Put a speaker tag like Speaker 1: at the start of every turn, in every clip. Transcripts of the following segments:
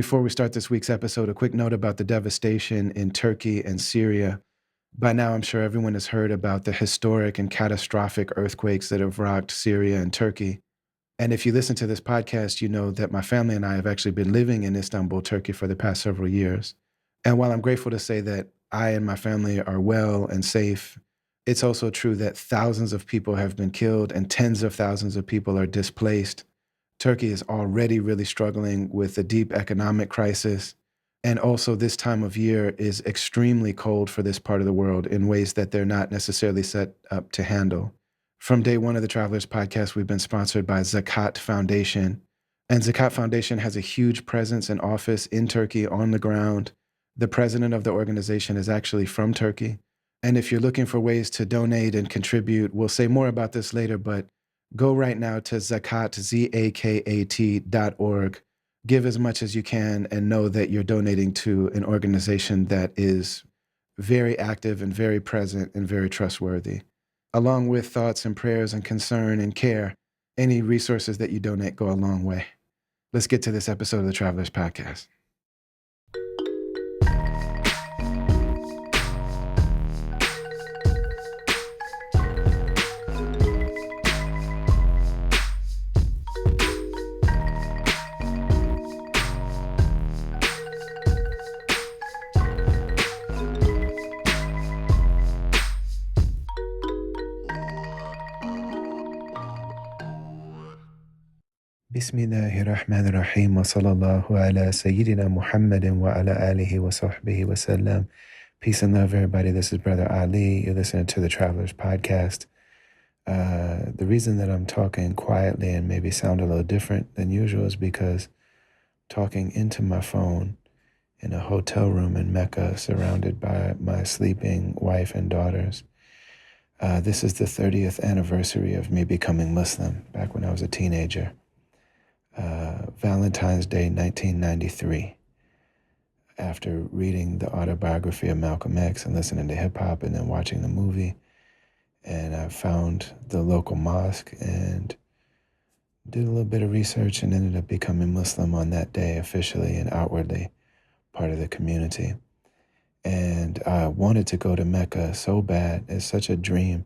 Speaker 1: Before we start this week's episode, a quick note about the devastation in Turkey and Syria. By now, I'm sure everyone has heard about the historic and catastrophic earthquakes that have rocked Syria and Turkey. And if you listen to this podcast, you know that my family and I have actually been living in Istanbul, Turkey for the past several years. And while I'm grateful to say that I and my family are well and safe, it's also true that thousands of people have been killed and tens of thousands of people are displaced. Turkey is already really struggling with a deep economic crisis. And also, this time of year is extremely cold for this part of the world in ways that they're not necessarily set up to handle. From day one of the Travelers podcast, we've been sponsored by Zakat Foundation. And Zakat Foundation has a huge presence and office in Turkey on the ground. The president of the organization is actually from Turkey. And if you're looking for ways to donate and contribute, we'll say more about this later, but go right now to Zakat, zakat.org. Give as much as you can and know that you're donating to an organization that is very active and very present and very trustworthy. Along with thoughts and prayers and concern and care, any resources that you donate go a long way. Let's get to this episode of the Travelers Podcast. Bismillahirrahmanirrahim wa sallallahu ala Sayyidina Muhammadin wa ala alihi wa sahbihi wa sallam. Peace and love, everybody. This is Brother Ali. You're listening to the Travelers Podcast. The reason that I'm talking quietly and maybe sound a little different than usual is because talking into my phone in a hotel room in Mecca surrounded by my sleeping wife and daughters. This is the 30th anniversary of me becoming Muslim back when I was a teenager. Valentine's Day, 1993. After reading the autobiography of Malcolm X and listening to hip hop and then watching the movie, and I found the local mosque and did a little bit of research and ended up becoming Muslim on that day, officially and outwardly part of the community. And I wanted to go to Mecca so bad. It's such a dream.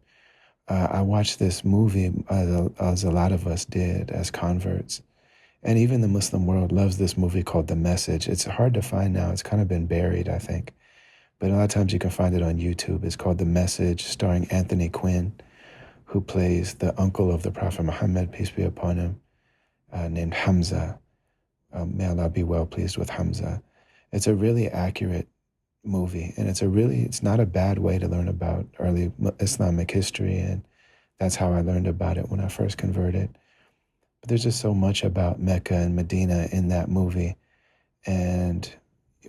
Speaker 1: I watched this movie, as a lot of us did as converts. And even the Muslim world loves this movie called The Message. It's hard to find now. It's kind of been buried, I think. But a lot of times you can find it on YouTube. It's called The Message, starring Anthony Quinn, who plays the uncle of the Prophet Muhammad, peace be upon him, named Hamza. May Allah be well pleased with Hamza. It's a really accurate movie. And it's not a bad way to learn about early Islamic history. And that's how I learned about it when I first converted. But there's just so much about Mecca and Medina in that movie. And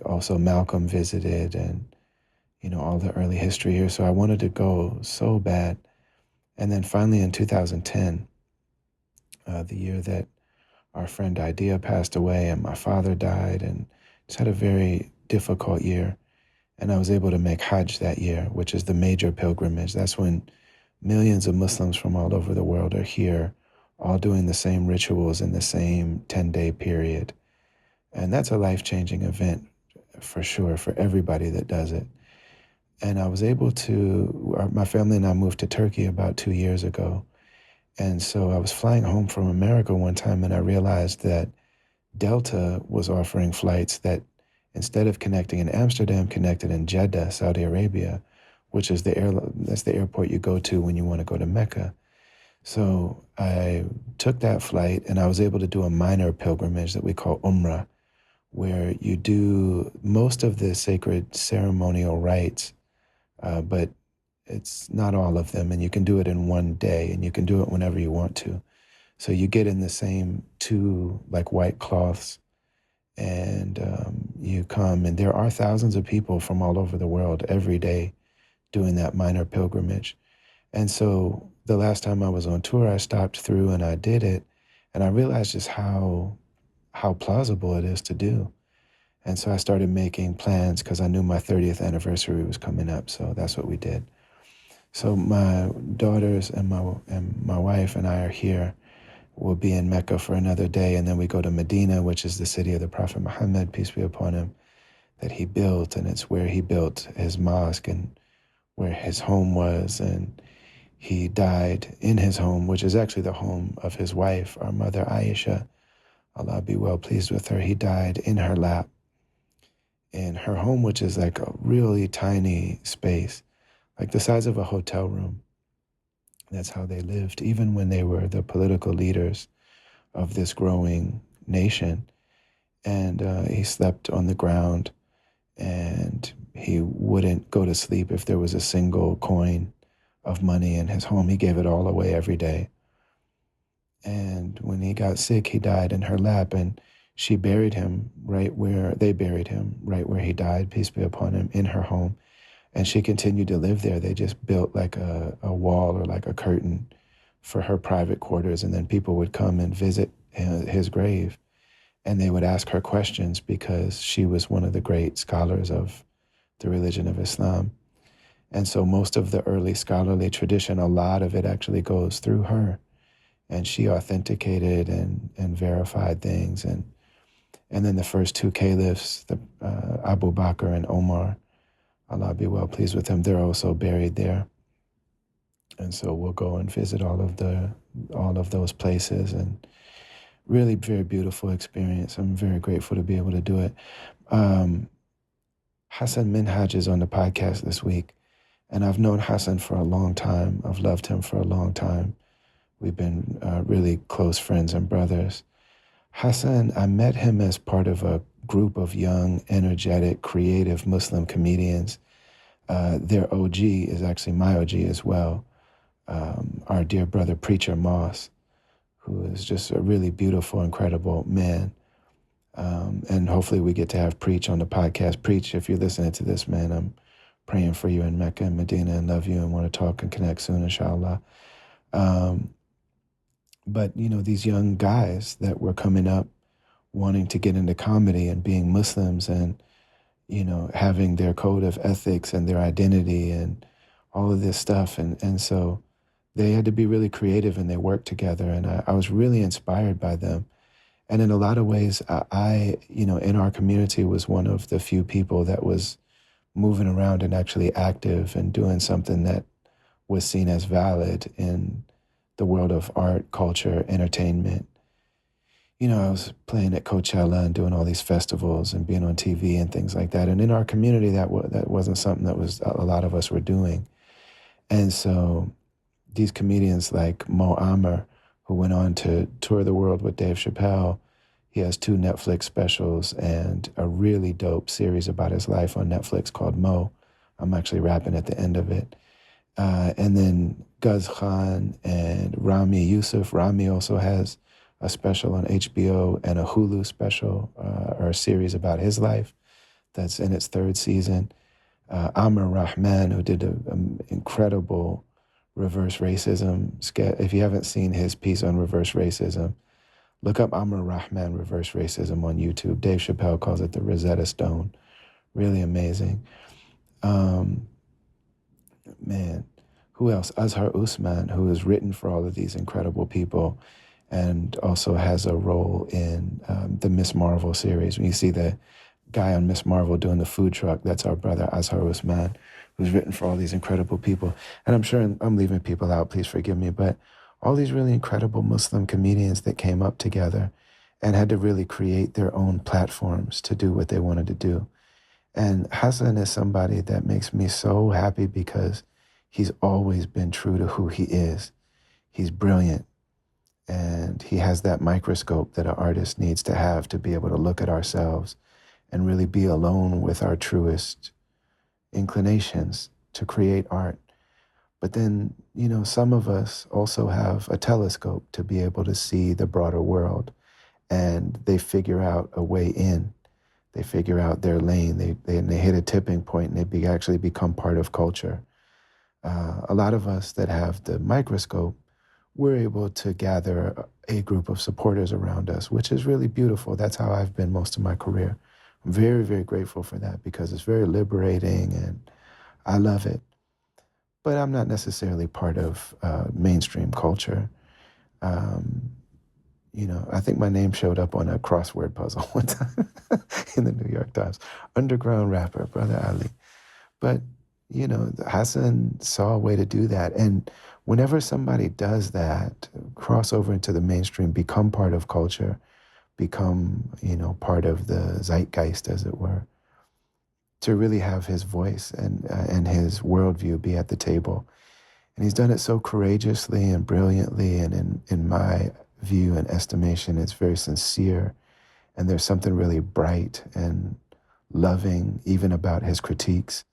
Speaker 1: also Malcolm visited and, all the early history here. So I wanted to go so bad. And then finally in 2010, the year that our friend Idea passed away and my father died, and just had a very difficult year. And I was able to make Hajj that year, which is the major pilgrimage. That's when millions of Muslims from all over the world are here, all doing the same rituals in the same 10-day period. And that's a life-changing event for sure, for everybody that does it. And I was able to, my family and I moved to Turkey about 2 years ago. And so I was flying home from America one time and I realized that Delta was offering flights that instead of connecting in Amsterdam, connected in Jeddah, Saudi Arabia, which is that's the airport you go to when you want to go to Mecca. So I took that flight and I was able to do a minor pilgrimage that we call Umrah, where you do most of the sacred ceremonial rites, but it's not all of them. And you can do it in one day and you can do it whenever you want to. So you get in the same two white cloths and you come, and there are thousands of people from all over the world every day doing that minor pilgrimage. And so the last time I was on tour, I stopped through and I did it. And I realized just how plausible it is to do. And so I started making plans because I knew my 30th anniversary was coming up. So that's what we did. So my daughters and my wife and I are here. we'll be in Mecca for another day, and then we go to Medina, which is the city of the Prophet Muhammad, peace be upon him, that he built, and it's where he built his mosque and where his home was, and he died in his home, which is actually the home of his wife, our mother Aisha. Allah be well pleased with her. He died in her lap, in her home, which is like a really tiny space, like the size of a hotel room. That's how they lived, even when they were the political leaders of this growing nation. And he slept on the ground, and he wouldn't go to sleep if there was a single coin of money in his home. He gave it all away every day. And when he got sick, he died in her lap, and she buried him they buried him right where he died, peace be upon him, in her home. And she continued to live there. They just built like a wall or like a curtain for her private quarters, and then people would come and visit his grave, and they would ask her questions because she was one of the great scholars of the religion of Islam. And so most of the early scholarly tradition, a lot of it actually goes through her. And she authenticated and verified things. And then the first two caliphs, Abu Bakr and Omar, Allah be well pleased with them, they're also buried there. And so we'll go and visit all of those places, and really very beautiful experience. I'm very grateful to be able to do it. Hasan Minhaj is on the podcast this week, and I've known Hasan for a long time. I've loved him for a long time. We've been really close friends and brothers. Hasan, I met him as part of a group of young, energetic, creative Muslim comedians. Their OG is actually my OG as well, our dear brother Preacher Moss, who is just a really beautiful, incredible man. And hopefully we get to have Preach on the podcast. Preach, if you're listening to this, man, I'm praying for you in Mecca and Medina and love you and want to talk and connect soon, inshallah. But, these young guys that were coming up wanting to get into comedy and being Muslims and, having their code of ethics and their identity and all of this stuff. And so they had to be really creative, and they worked together. And I was really inspired by them. And in a lot of ways, I, in our community was one of the few people that was moving around and actually active and doing something that was seen as valid in the world of art, culture, entertainment. I was playing at Coachella and doing all these festivals and being on TV and things like that. And in our community, that wasn't something that was a lot of us were doing. And so these comedians like Mo Amer, who went on to tour the world with Dave Chappelle, he has 2 Netflix specials and a really dope series about his life on Netflix called Mo. I'm actually rapping at the end of it. And then Guz Khan and Rami Youssef. Rami also has a special on HBO and a Hulu special or a series about his life that's in its 3rd season. Amr Rahman, who did an incredible reverse racism sketch. If you haven't seen his piece on reverse racism, look up Amr Rahman reverse racism on YouTube. Dave Chappelle calls it the Rosetta Stone. Really amazing. Man, who else? Azhar Usman, who has written for all of these incredible people and also has a role in the Miss Marvel series. When you see the guy on Miss Marvel doing the food truck, that's our brother Azhar Usman, who's written for all these incredible people. And I'm sure I'm leaving people out, please forgive me, but all these really incredible Muslim comedians that came up together and had to really create their own platforms to do what they wanted to do. And Hasan is somebody that makes me so happy because he's always been true to who he is. He's brilliant, and he has that microscope that an artist needs to have to be able to look at ourselves and really be alone with our truest inclinations to create art. But then, some of us also have a telescope to be able to see the broader world, and they figure out a way in. They figure out their lane. They hit a tipping point, and they actually become part of culture. A lot of us that have the microscope, we're able to gather a group of supporters around us, which is really beautiful. That's how I've been most of my career. I'm very, very grateful for that because it's very liberating and I love it. But I'm not necessarily part of mainstream culture. I think my name showed up on a crossword puzzle one time in the New York Times. Underground rapper, Brother Ali. But, Hassan saw a way to do that. And whenever somebody does that, cross over into the mainstream, become part of culture, become, part of the zeitgeist, as it were, to really have his voice and his worldview be at the table. And he's done it so courageously and brilliantly. And in my view and estimation, it's very sincere. And there's something really bright and loving, even about his critiques.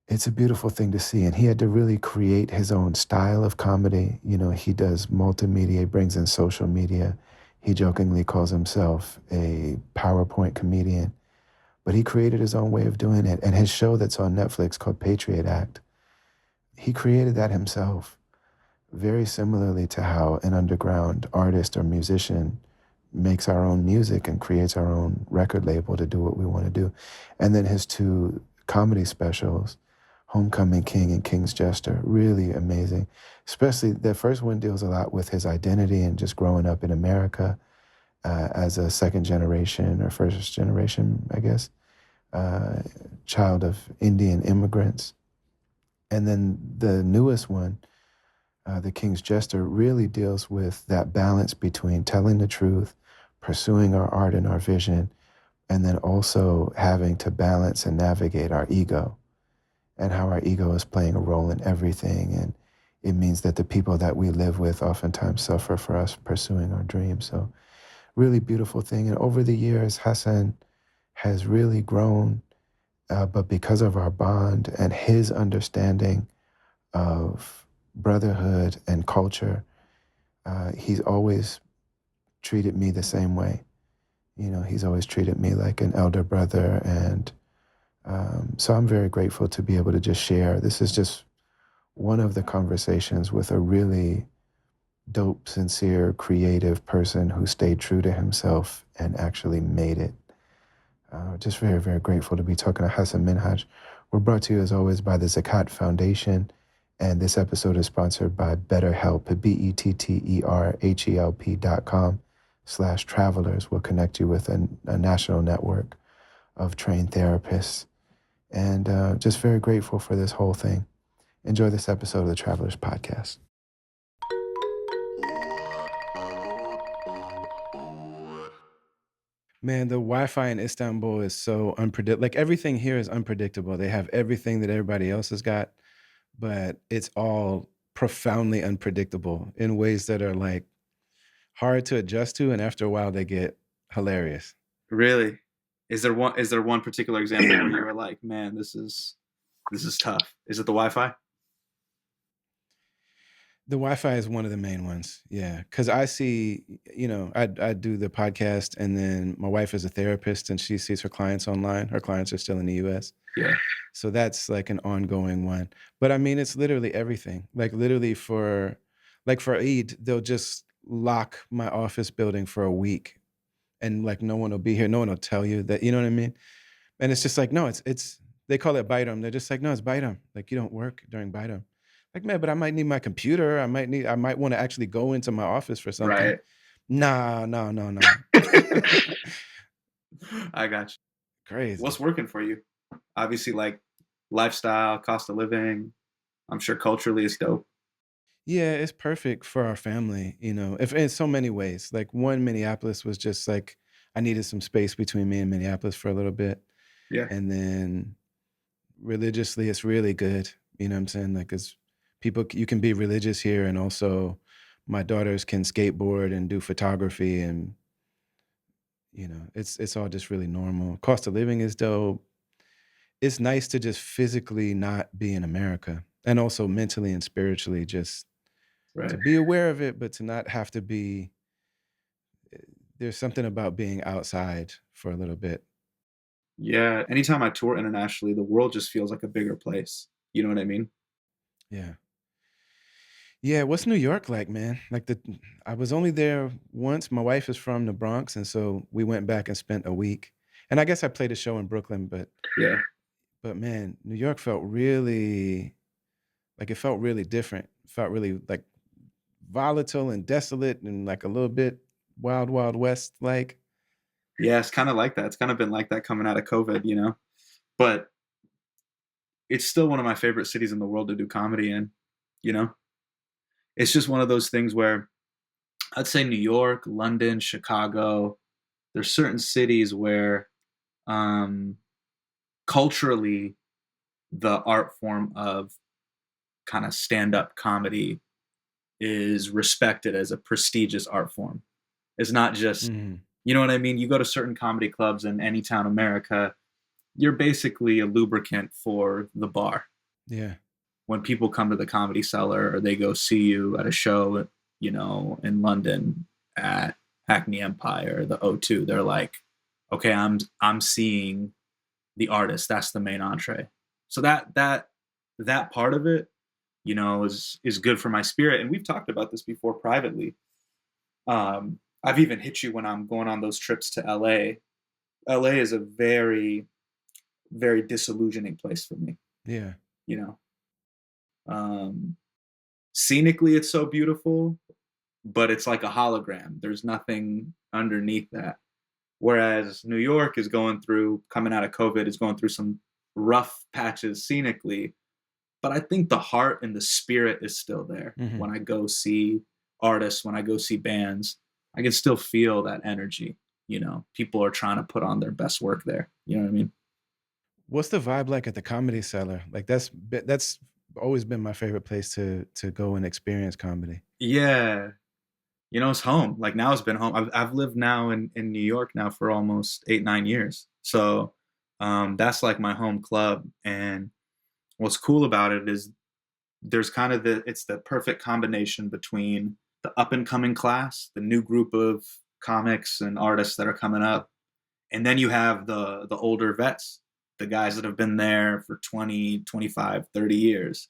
Speaker 1: It's a beautiful thing to see. And he had to really create his own style of comedy. He does multimedia, he brings in social media. He jokingly calls himself a PowerPoint comedian, but he created his own way of doing it. And his show that's on Netflix called Patriot Act, he created that himself, very similarly to how an underground artist or musician makes our own music and creates our own record label to do what we want to do. And then his two comedy specials, Homecoming King and King's Jester, really amazing. Especially the first one deals a lot with his identity and just growing up in America as a second generation or first generation, I guess, child of Indian immigrants. And then the newest one, The King's Jester, really deals with that balance between telling the truth, pursuing our art and our vision, and then also having to balance and navigate our ego and how our ego is playing a role in everything. And it means that the people that we live with oftentimes suffer for us pursuing our dreams. So really beautiful thing. And over the years, Hasan has really grown, but because of our bond and his understanding of brotherhood and culture, he's always treated me the same way. He's always treated me like an elder brother. And so I'm very grateful to be able to just share. This is just one of the conversations with a really dope, sincere, creative person who stayed true to himself and actually made it. Just very, very grateful to be talking to Hasan Minhaj. We're brought to you, as always, by the Zakat Foundation. And this episode is sponsored by BetterHelp, BetterHelp.com/travelers will connect you with a national network of trained therapists. And just very grateful for this whole thing. Enjoy this episode of the Travelers Podcast. Man, the Wi-Fi in Istanbul is so unpredictable. Like everything here is unpredictable. They have everything that everybody else has got, but it's all profoundly unpredictable in ways that are like hard to adjust to. And after a while, they get hilarious.
Speaker 2: Really? Is there one particular example where you were like, man, this is tough? Is it the Wi-Fi?
Speaker 1: The Wi-Fi is one of the main ones. Yeah. Cause I see, I do the podcast, and then my wife is a therapist and she sees her clients online. Her clients are still in the US.
Speaker 2: Yeah.
Speaker 1: So that's like an ongoing one. But I mean, it's literally everything. Like literally for Eid, they'll just lock my office building for a week, and like no one will be here. No one will tell you that, you know what I mean? And it's just like, no, it's they call it Baitam. They're just like, no, it's Baitam. Like you don't work during Baitam. Like, man, but I might need my computer. I might want to actually go into my office for something.
Speaker 2: Right.
Speaker 1: Nah, no.
Speaker 2: I got you.
Speaker 1: Crazy.
Speaker 2: What's working for you? Obviously, like lifestyle, cost of living. I'm sure culturally it's dope.
Speaker 1: Yeah, it's perfect for our family, if in so many ways. Like one, Minneapolis was just like I needed some space between me and Minneapolis for a little bit.
Speaker 2: Yeah.
Speaker 1: And then religiously, it's really good. You know what I'm saying? Like, cause you can be religious here, and also my daughters can skateboard and do photography, and it's all just really normal. Cost of living is dope. It's nice to just physically not be in America, and also mentally and spiritually just
Speaker 2: Right.
Speaker 1: to be aware of it, but to not have to be. There's something about being outside for a little bit.
Speaker 2: Yeah. Anytime I tour internationally, the world just feels like a bigger place. You know what I mean?
Speaker 1: Yeah. Yeah, what's New York like, man? I was only there once. My wife is from the Bronx, and so we went back and spent a week. And I guess I played a show in Brooklyn, but
Speaker 2: Yeah.
Speaker 1: Man, New York felt really like it felt really different. It felt really like volatile and desolate and like a little bit Wild Wild West like.
Speaker 2: Yeah, it's kind of like that. It's kind of been like that coming out of COVID, you know. But it's still one of my favorite cities in the world to do comedy in, you know. It's just one of those things where I'd say New York, London, Chicago, there's certain cities where um culturally the art form of kind of stand-up comedy is respected as a prestigious art form. It's not just,
Speaker 1: Mm,
Speaker 2: you know what I mean? You go to certain comedy clubs in any town in America, you're basically a lubricant for the bar.
Speaker 1: yeah.
Speaker 2: When people come to the Comedy Cellar or they go see you at a show, you know, in London at Hackney Empire, the O2, they're like, okay, I'm seeing the artist. That's the main entree. So that part of it, you know, is good for my spirit. And we've talked about this before privately. I've even hit you when I'm going on those trips to LA. LA is a very, very disillusioning place for me,
Speaker 1: Yeah.
Speaker 2: you know. Um, Scenically, it's so beautiful, but it's like a hologram. There's nothing underneath that. Whereas New York is going through, coming out of COVID, is going through some rough patches scenically, but I think the heart and the spirit is still there.
Speaker 1: Hmm.
Speaker 2: When I go see artists, when I go see bands, I can still feel that energy. You know, people are trying to put on their best work there. You know what I mean?
Speaker 1: What's the vibe like at the Comedy Cellar? Like that's always been my favorite place to go and experience comedy.
Speaker 2: Yeah. You know, it's home. Like now it's been home. I've lived now in New York now for almost 8, 9 years. So that's like my home club. And what's cool about it is there's kind of it's the perfect combination between the up and coming class, the new group of comics and artists that are coming up, and then you have the older vets, the guys that have been there for 20, 25, 30 years.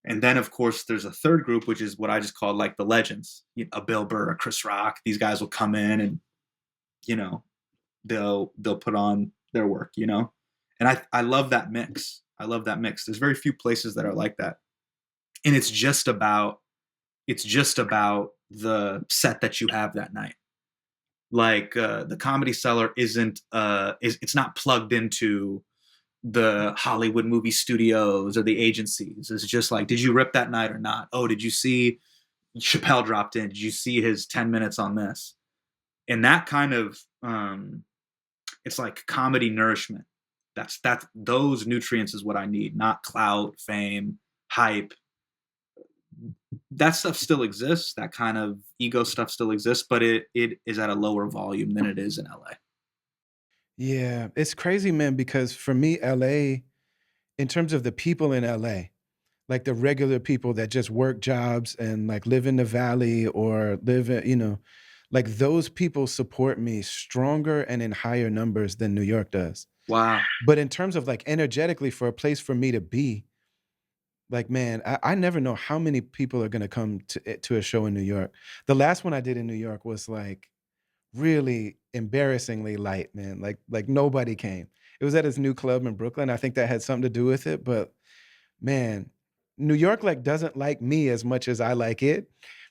Speaker 2: And then of course there's a third group, which is what I just call like the legends, you know, a Bill Burr, a Chris Rock. These guys will come in and, you know, they'll put on their work, you know. And I love that mix. I love that mix. There's very few places that are like that. And it's just about the set that you have that night. Like the Comedy Cellar it's not plugged into the Hollywood movie studios or the agencies. It's just like, did you rip that night or not? Oh, did you see Chappelle dropped in? Did you see his 10 minutes on this? And that kind of it's like comedy nourishment. That's those nutrients is what I need, not clout, fame, hype. That stuff still exists. That kind of ego stuff still exists, but it is at a lower volume than it is in LA.
Speaker 1: Yeah, it's crazy, man, because for me, LA, in terms of the people in LA, like the regular people that just work jobs and like live in the valley or live in, like those people support me stronger and in higher numbers than New York does.
Speaker 2: Wow.
Speaker 1: But in terms of like energetically for a place for me to be, like, man, I never know how many people are gonna come to a show in New York. The last one I did in New York was like really embarrassingly light, man. Like nobody came. It was at his new club in Brooklyn. I think that had something to do with it, but man, New York like doesn't like me as much as I like it.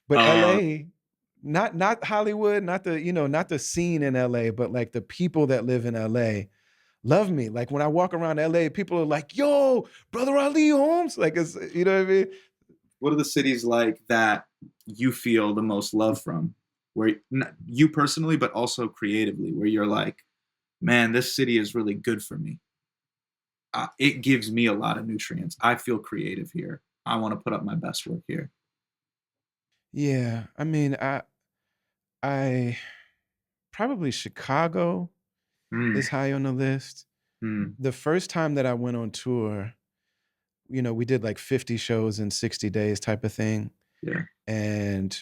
Speaker 1: But
Speaker 2: Uh,
Speaker 1: LA, not Hollywood, not the scene in LA, but like the people that live in LA love me. Like when I walk around LA, people are like, "Yo, brother Ali Holmes." Like it's what I mean?
Speaker 2: what are the cities like that you feel the most love from? Where you personally, but also creatively, where you're like, man, this city is really good for me. It gives me a lot of nutrients. I feel creative here. I want to put up my best work here.
Speaker 1: Yeah. I mean, I probably Chicago
Speaker 2: Mm,
Speaker 1: is high on the list.
Speaker 2: mm,
Speaker 1: The first time that I went on tour, we did like 50 shows in 60 days type of thing.
Speaker 2: yeah.
Speaker 1: And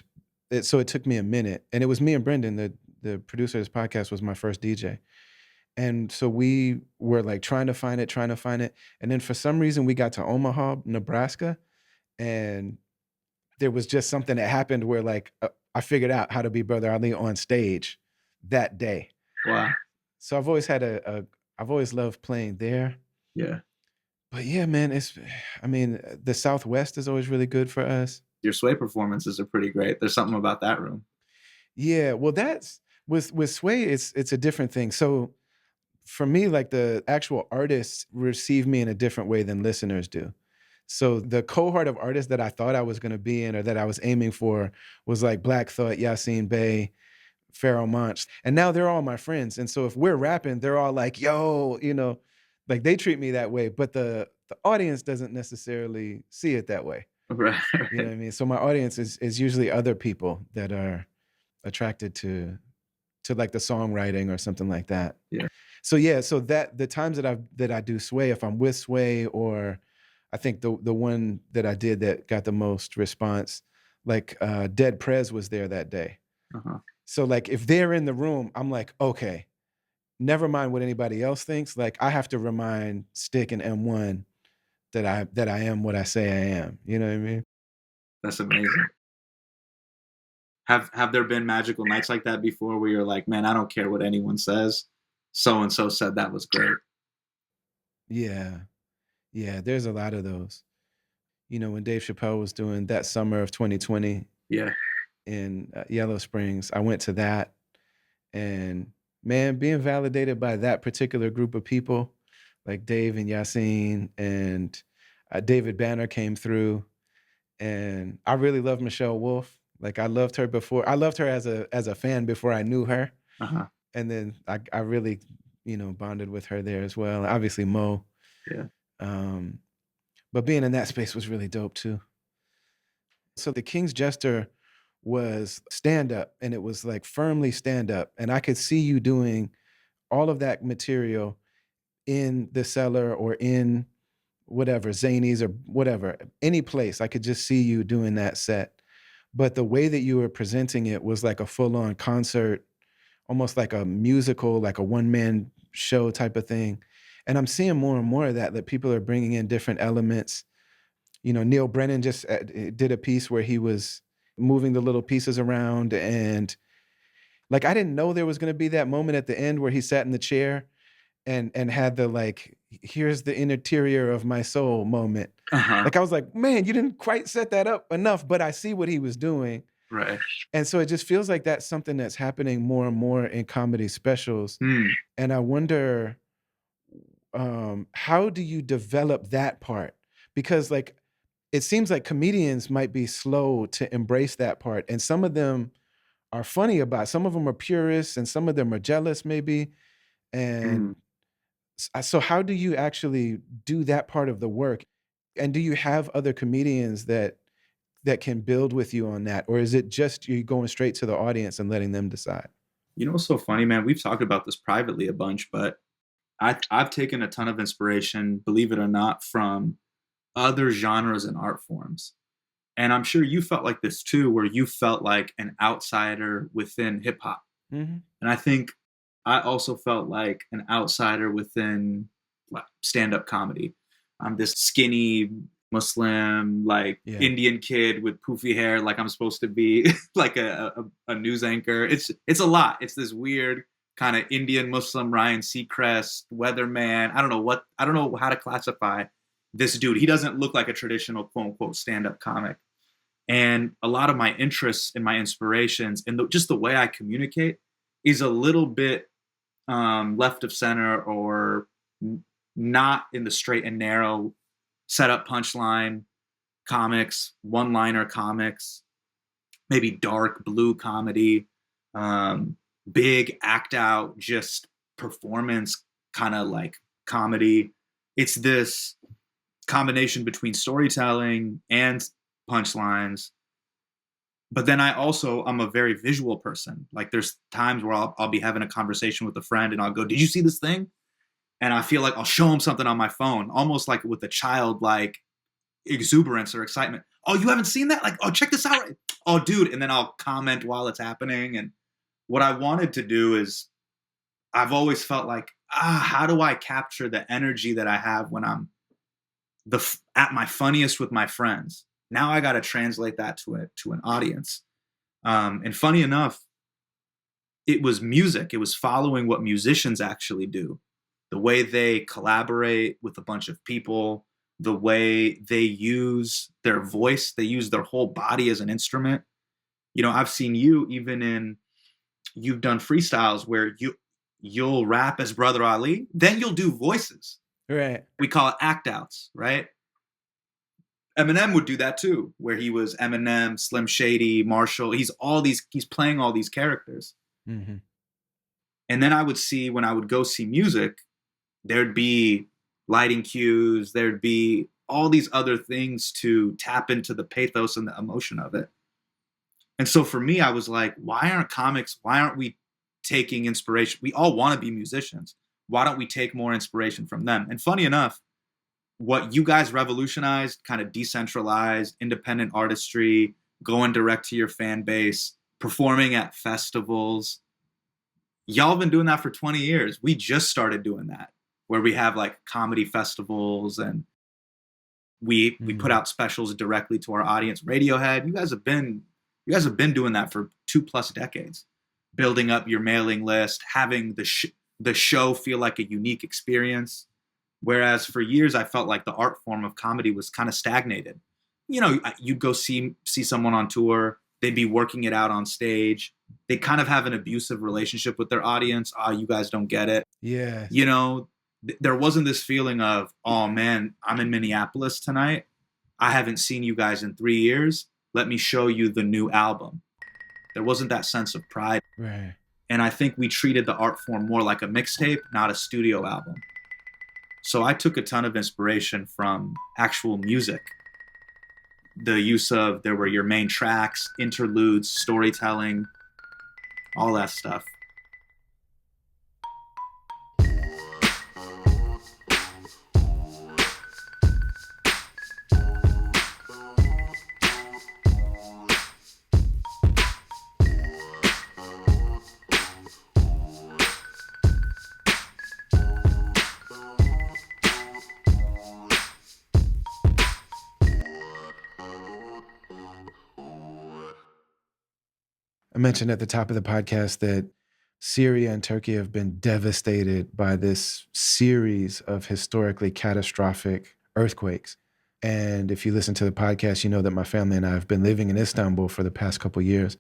Speaker 1: so it took me a minute. And it was me and Brendan, the producer of this podcast, was my first DJ. And so we were like trying to find it, trying to find it. And then for some reason we got to Omaha, Nebraska, and there was just something that happened where like I figured out how to be Brother Ali on stage that day.
Speaker 2: Wow.
Speaker 1: So I've always loved playing there.
Speaker 2: Yeah.
Speaker 1: But yeah, man, I mean, the Southwest is always really good for us.
Speaker 2: Your sway performances are pretty great. There's something about that room.
Speaker 1: Yeah, well, that's with Sway, it's a different thing. So for me, like the actual artists receive me in a different way than listeners do. So the cohort of artists that I thought I was going to be in or that I was aiming for was like Black Thought, Yasin Bey, Pharaoh Monch, and now they're all my friends. And so if we're rapping, they're all like, "Yo," like they treat me that way. But the audience doesn't necessarily see it that way.
Speaker 2: Right,
Speaker 1: You know
Speaker 2: right.
Speaker 1: what I mean? So my audience is usually other people that are attracted to like the songwriting or something like that.
Speaker 2: Yeah.
Speaker 1: So yeah, so that the times that I do Sway, if I'm with Sway, or I think the one that I did that got the most response, like Dead Prez was there that day.
Speaker 2: Uh-huh.
Speaker 1: So like if they're in the room, I'm like, okay, never mind what anybody else thinks. Like I have to remind Stick and M1 that I am what I say I am. You know what I mean?
Speaker 2: That's amazing. Have there been magical nights like that before where you're like, man, I don't care what anyone says. So and so said that was great.
Speaker 1: Yeah. Yeah, there's a lot of those. When Dave Chappelle was doing that summer of 2020
Speaker 2: Yeah.
Speaker 1: in Yellow Springs, I went to that, and man, being validated by that particular group of people, like Dave and Yasin and David Banner came through, and I really love Michelle Wolf. Like I loved her before. I loved her as a fan before I knew her,
Speaker 2: Uh-huh.
Speaker 1: and then I really bonded with her there as well. Obviously Mo,
Speaker 2: Yeah.
Speaker 1: um, but being in that space was really dope too. So the King's Jester was stand up, and it was like firmly stand up. And I could see you doing all of that material in the cellar or in whatever, Zanies or whatever, any place. I could just see you doing that set. But the way that you were presenting it was like a full on concert, almost like a musical, like a one man show type of thing. And I'm seeing more and more of that people are bringing in different elements. Neil Brennan just did a piece where he was moving the little pieces around, and like I didn't know there was going to be that moment at the end where he sat in the chair and had the like, here's the interior of my soul moment.
Speaker 2: Uh-huh.
Speaker 1: Like I was like, man, you didn't quite set that up enough, but I see what he was doing.
Speaker 2: Right.
Speaker 1: And so it just feels like that's something that's happening more and more in comedy specials.
Speaker 2: Hmm.
Speaker 1: And I wonder, how do you develop that part? Because like it seems like comedians might be slow to embrace that part. And some of them are funny about it. Some of them are purists and some of them are jealous maybe.
Speaker 2: Hmm.
Speaker 1: And so how do you actually do that part of the work? And do you have other comedians that can build with you on that? Or is it just you going straight to the audience and letting them decide?
Speaker 2: You know what's so funny, man? We've talked about this privately a bunch, but I've taken a ton of inspiration, believe it or not, from other genres and art forms. And I'm sure you felt like this too, where you felt like an outsider within hip hop.
Speaker 1: Mhm.
Speaker 2: And I think I also felt like an outsider within stand up comedy. I'm this skinny Muslim, like
Speaker 1: Yeah.
Speaker 2: Indian kid with poofy hair, like I'm supposed to be like a news anchor. It's a lot. It's this weird kind of Indian Muslim Ryan Seacrest, weatherman. I don't know how to classify this dude. He doesn't look like a traditional quote unquote stand up comic. And a lot of my interests and my inspirations and just the way I communicate is a little bit left of center or not in the straight and narrow setup punchline comics, one liner comics, maybe dark blue comedy, um, big act out, just performance kind of like comedy. It's this combination between storytelling and punchlines. But then I'm a very visual person. Like there's times where I'll be having a conversation with a friend and I'll go, did you see this thing? And I feel like I'll show him something on my phone, almost like with a childlike exuberance or excitement. Oh, you haven't seen that? Like, oh, check this out. Oh, dude. And then I'll comment while it's happening. And what I wanted to do is I've always felt like, how do I capture the energy that I have when I'm at my funniest with my friends? Now I got to translate that to an audience. And funny enough, it was music. It was following what musicians actually do, the way they collaborate with a bunch of people, the way they use their voice, they use their whole body as an instrument. I've seen you even in you've done freestyles where you'll rap as Brother Ali, then you'll do voices.
Speaker 1: Right.
Speaker 2: We call it act outs, right? Eminem would do that too, where he was Eminem, Slim Shady, Marshall. He's playing all these characters.
Speaker 1: Mm-hmm.
Speaker 2: And then I would see, when I would go see music, there'd be lighting cues, there'd be all these other things to tap into the pathos and the emotion of it. And so for me, I was like, why aren't we taking inspiration? We all want to be musicians. Why don't we take more inspiration from them? And funny enough, what you guys revolutionized, kind of decentralized, independent artistry, going direct to your fan base, performing at festivals, y'all have been doing that for 20 years. We just started doing that, where we have like comedy festivals and we put out specials directly to our audience. Radiohead, you guys have been doing that for 2+ decades, building up your mailing list, having the show feel like a unique experience. Whereas for years, I felt like the art form of comedy was kind of stagnated. You know, you'd go see someone on tour, they'd be working it out on stage. They kind of have an abusive relationship with their audience. Oh, you guys don't get it.
Speaker 1: Yeah.
Speaker 2: You know, there wasn't this feeling of, oh man, I'm in Minneapolis tonight. I haven't seen you guys in 3 years. Let me show you the new album. There wasn't that sense of pride.
Speaker 1: Right.
Speaker 2: And I think we treated the art form more like a mixtape, not a studio album. So I took a ton of inspiration from actual music. The use of, there were your main tracks, interludes, storytelling, all that stuff.
Speaker 1: I mentioned at the top of the podcast that Syria and Turkey have been devastated by this series of historically catastrophic earthquakes. And if you listen to the podcast, you know that my family and I have been living in Istanbul for the past couple of years.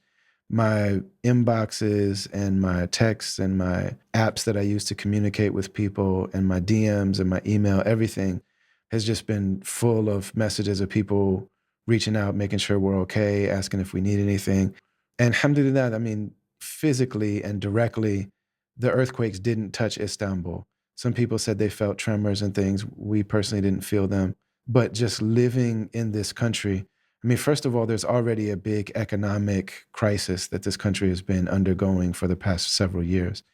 Speaker 1: My inboxes and my texts and my apps that I use to communicate with people and my DMs and my email, everything has just been full of messages of people reaching out, making sure we're okay, asking if we need anything. And alhamdulillah, I mean, physically and directly, the earthquakes didn't touch Istanbul. Some people said they felt tremors and things. We personally didn't feel them. But just living in this country, I mean, first of all, there's already a big economic crisis that this country has been undergoing for the past several years.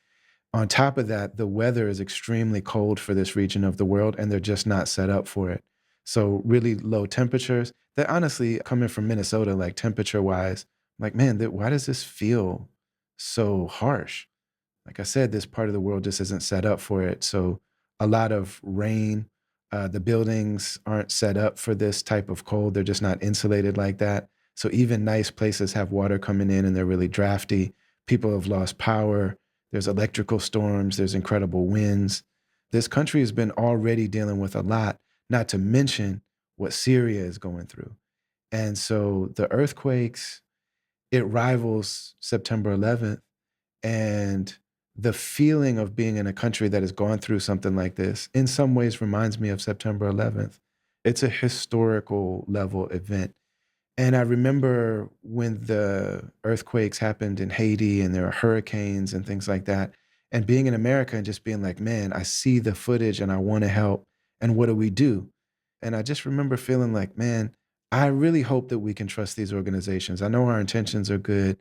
Speaker 1: On top of that, the weather is extremely cold for this region of the world, and they're just not set up for it. So really low temperatures that honestly, coming from Minnesota, like temperature wise, like, man, why does this feel so harsh? Like I said, this part of the world just isn't set up for it. So a lot of rain, the buildings aren't set up for this type of cold. They're just not insulated like that. So even nice places have water coming in and they're really drafty. People have lost power. There's electrical storms. There's incredible winds. This country has been already dealing with a lot, not to mention what Syria is going through. And so the earthquakes, it rivals September 11th. And the feeling of being in a country that has gone through something like this in some ways reminds me of September 11th. It's a historical level event. And I remember when the earthquakes happened in Haiti and there are hurricanes and things like that, and being in America and just being like, man, I see the footage and I want to help. And what do we do? And I just remember feeling like, man, I really hope that we can trust these organizations. I know our intentions are good,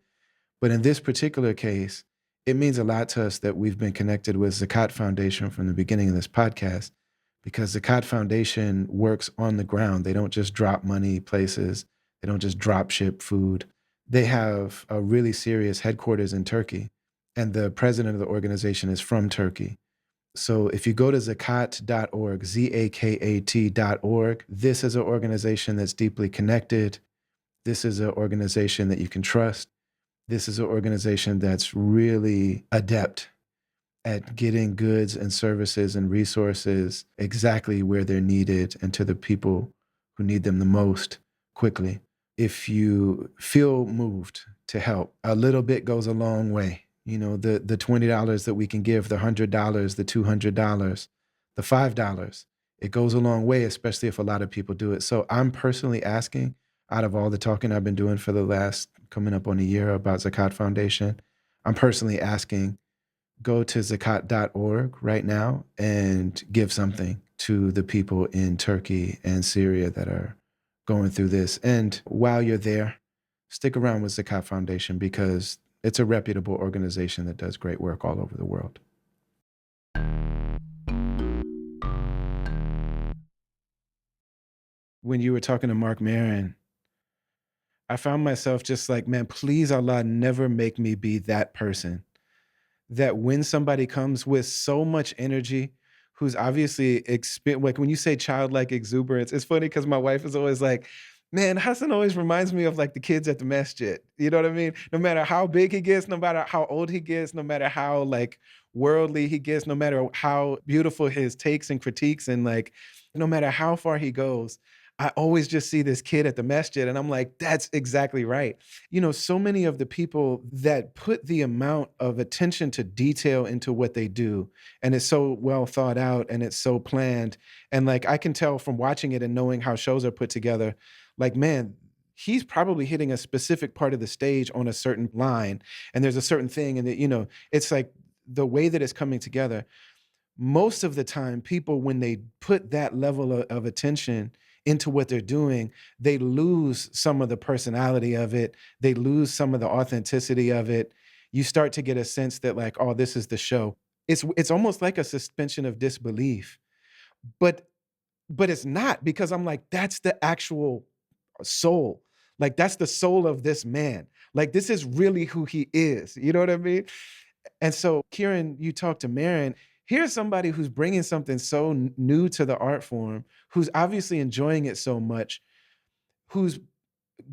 Speaker 1: but in this particular case, it means a lot to us that we've been connected with Zakat Foundation from the beginning of this podcast, because Zakat Foundation works on the ground. They don't just drop money places. They don't just drop ship food. They have a really serious headquarters in Turkey, and the president of the organization is from Turkey. So if you go to zakat.org, zakat.org, this is an organization that's deeply connected. This is an organization that you can trust. This is an organization that's really adept at getting goods and services and resources exactly where they're needed and to the people who need them the most quickly. If you feel moved to help, a little bit goes a long way. the $20 that we can give, the $100, the $200, the $5. It goes a long way, especially if a lot of people do it. So I'm personally asking, out of all the talking I've been doing for the last coming up on a year about Zakat Foundation, I'm personally asking, go to zakat.org right now and give something to the people in Turkey and Syria that are going through this. And while you're there, stick around with Zakat Foundation because it's a reputable organization that does great work all over the world. When you were talking to Mark Maron, I found myself just like, man, please Allah, never make me be that person that when somebody comes with so much energy, who's obviously like when you say childlike exuberance, it's funny because my wife is always like, man, Hassan always reminds me of like the kids at the masjid. You know what I mean? No matter how big he gets, no matter how old he gets, no matter how like worldly he gets, no matter how beautiful his takes and critiques, and like no matter how far he goes, I always just see this kid at the masjid and I'm like, that's exactly right. So many of the people that put the amount of attention to detail into what they do, and it's so well thought out and it's so planned. And like, I can tell from watching it and knowing how shows are put together, like, man, he's probably hitting a specific part of the stage on a certain line. And there's a certain thing. And it's like the way that it's coming together. Most of the time, people, when they put that level of attention into what they're doing, they lose some of the personality of it. They lose some of the authenticity of it. You start to get a sense that like, oh, this is the show. It's almost like a suspension of disbelief, but it's not, because I'm like, that's the actual soul. Like that's the soul of this man. Like this is really who he is. You know what I mean? And so, Kieran, you talked to Maron. Here's somebody who's bringing something so new to the art form, who's obviously enjoying it so much, who's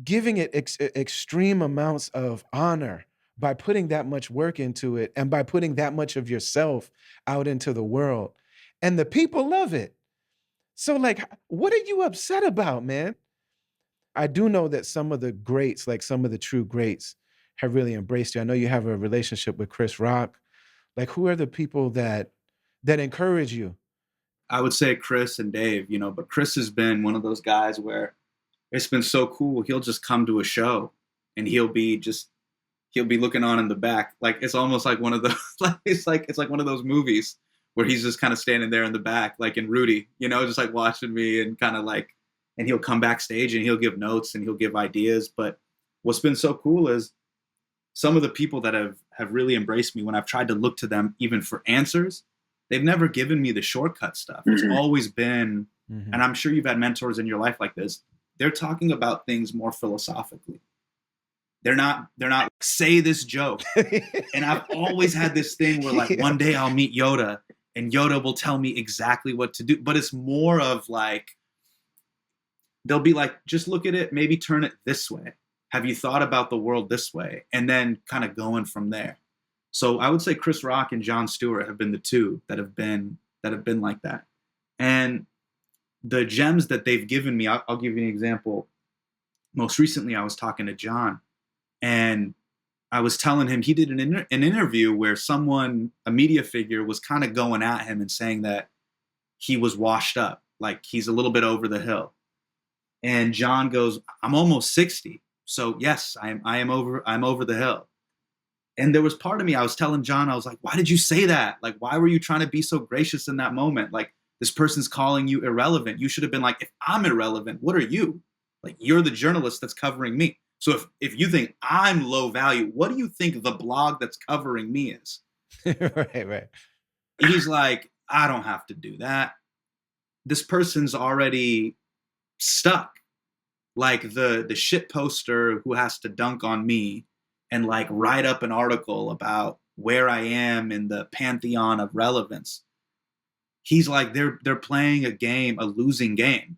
Speaker 1: giving it extreme amounts of honor by putting that much work into it and by putting that much of yourself out into the world. And the people love it. So, like, what are you upset about, man? I do know that some of the greats, like some of the true greats, have really embraced you. I know you have a relationship with Chris Rock. Like, who are the people that encourage you?
Speaker 2: I would say Chris and Dave, but Chris has been one of those guys where it's been so cool. He'll just come to a show and he'll be looking on in the back. Like it's almost like one of the it's like one of those movies where he's just kind of standing there in the back, like in Rudy, just like watching me and kind of like, and he'll come backstage and he'll give notes and he'll give ideas. But what's been so cool is some of the people that have really embraced me when I've tried to look to them even for answers, they've never given me the shortcut stuff. It's always been, and I'm sure you've had mentors in your life like this, they're talking about things more philosophically. They're not say this joke. And I've always had this thing where like one day I'll meet Yoda and Yoda will tell me exactly what to do. But it's more of like, they'll be like, just look at it, maybe turn it this way. Have you thought about the world this way? And then kind of going from there. So I would say Chris Rock and Jon Stewart have been the two that have been like that. And the gems that they've given me, I'll give you an example. Most recently, I was talking to John, and I was telling him he did an interview where a media figure, was kind of going at him and saying that he was washed up, like he's a little bit over the hill. And John goes, I'm almost 60. So yes, I'm over the hill. And there was part of me, I was telling John, I was like, why did you say that? Like, why were you trying to be so gracious in that moment? Like, this person's calling you irrelevant. You should have been like, if I'm irrelevant, what are you? Like, you're the journalist that's covering me. So if you think I'm low value, what do you think the blog that's covering me is?
Speaker 1: Right.
Speaker 2: He's like, I don't have to do that. This person's already stuck. Like the shit poster who has to dunk on me and like write up an article about where I am in the pantheon of relevance. He's like, they're playing a game, a losing game.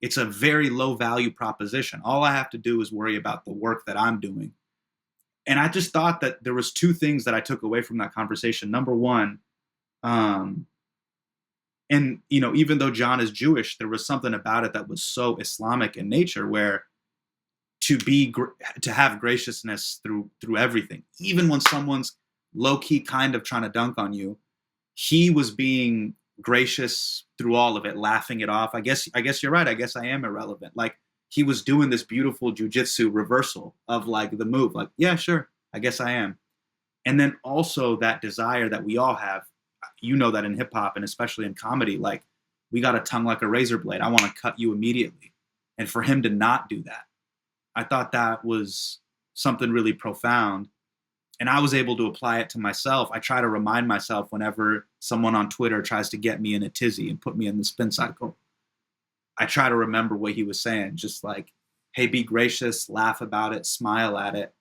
Speaker 2: It's a very low value proposition. All I have to do is worry about the work that I'm doing. And I just thought that there was two things that I took away from that conversation. Number one, and even though John is Jewish, there was something about it that was so Islamic in nature, where to have graciousness through everything, even when someone's low key kind of trying to dunk on you, he was being gracious through all of it, laughing it off. I guess you're right. I guess I am irrelevant. Like he was doing this beautiful jujitsu reversal of like the move. Like, yeah, sure. I guess I am. And then also that desire that we all have, you know, that in hip hop and especially in comedy, like we got a tongue like a razor blade. I want to cut you immediately. And for him to not do that, I thought that was something really profound. And I was able to apply it to myself. I try to remind myself whenever someone on Twitter tries to get me in a tizzy and put me in the spin cycle, I try to remember what he was saying. Just like, hey, be gracious, laugh about it, smile at it.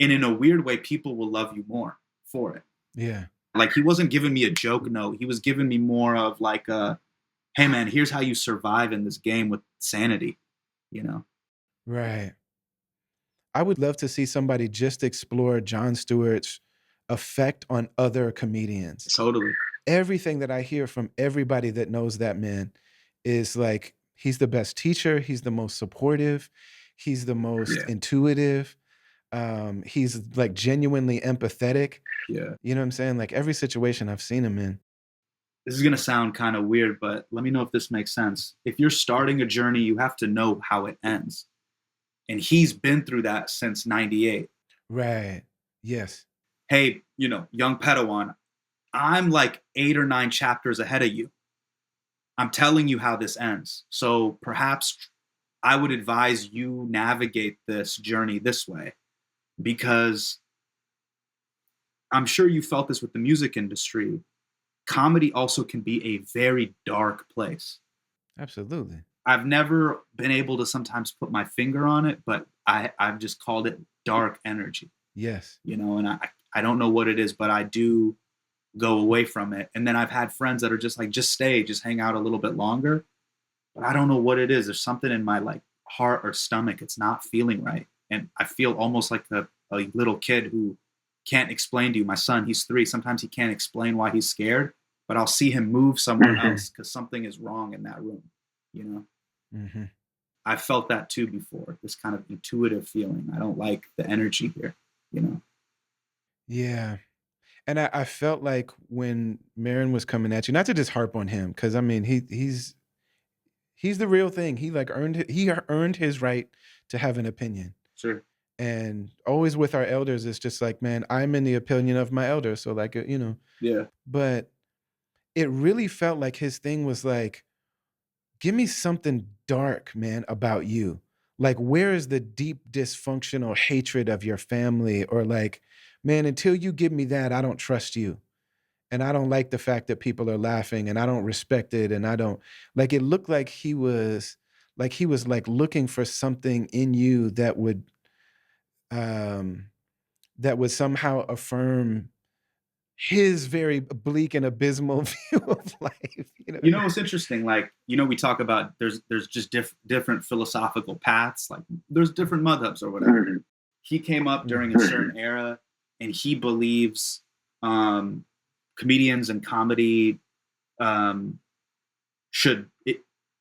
Speaker 2: And in a weird way, people will love you more for it.
Speaker 1: Yeah.
Speaker 2: Like he wasn't giving me a joke note. He was giving me more of like a, hey man, here's how you survive in this game with sanity, you know?
Speaker 1: Right. I would love to see somebody just explore Jon Stewart's effect on other comedians.
Speaker 2: Totally.
Speaker 1: Everything that I hear from everybody that knows that man is like, he's the best teacher. He's the most supportive. He's the most intuitive. He's like genuinely empathetic.
Speaker 2: Yeah.
Speaker 1: You know what I'm saying? Like every situation I've seen him in.
Speaker 2: This is going to sound kind of weird, but let me know if this makes sense. If you're starting a journey, you have to know how it ends. And he's been through that since 98.
Speaker 1: Right. Yes.
Speaker 2: Hey, you know, young Padawan, I'm like 8 or 9 chapters ahead of you. I'm telling you how this ends. So perhaps I would advise you navigate this journey this way, because I'm sure you felt this with the music industry. Comedy also can be a very dark place.
Speaker 1: Absolutely.
Speaker 2: I've never been able to sometimes put my finger on it, but I've just called it dark energy.
Speaker 1: Yes.
Speaker 2: You know, and I don't know what it is, but I do go away from it. And then I've had friends that are just like, just stay, just hang out a little bit longer. But I don't know what it is. There's something in my like heart or stomach. It's not feeling right. And I feel almost like a little kid who can't explain to you. My son, he's 3. Sometimes he can't explain why he's scared, but I'll see him move somewhere else because something is wrong in that room, you know?
Speaker 1: Mm-hmm.
Speaker 2: I felt that too before, this kind of intuitive feeling. I don't like the energy here, you know?
Speaker 1: Yeah. And I felt like when Marin was coming at you, not to just harp on him, because I mean he's the real thing. He like earned his right to have an opinion.
Speaker 2: Sure.
Speaker 1: And always with our elders, it's just like, man, I'm in the opinion of my elder. So like, you know.
Speaker 2: Yeah.
Speaker 1: But it really felt like his thing was like, give me something dark, man, about you. Like, where is the deep dysfunctional hatred of your family? Or like, man, until you give me that, I don't trust you. And I don't like the fact that people are laughing and I don't respect it. And I don't like, it looked like he was like looking for something in you that would somehow affirm his very bleak and abysmal view of life.
Speaker 2: You know, it's interesting. Like, you know, we talk about there's just different philosophical paths. Like there's different madhabs or whatever. Mm-hmm. He came up during a certain era and he believes comedians and comedy should,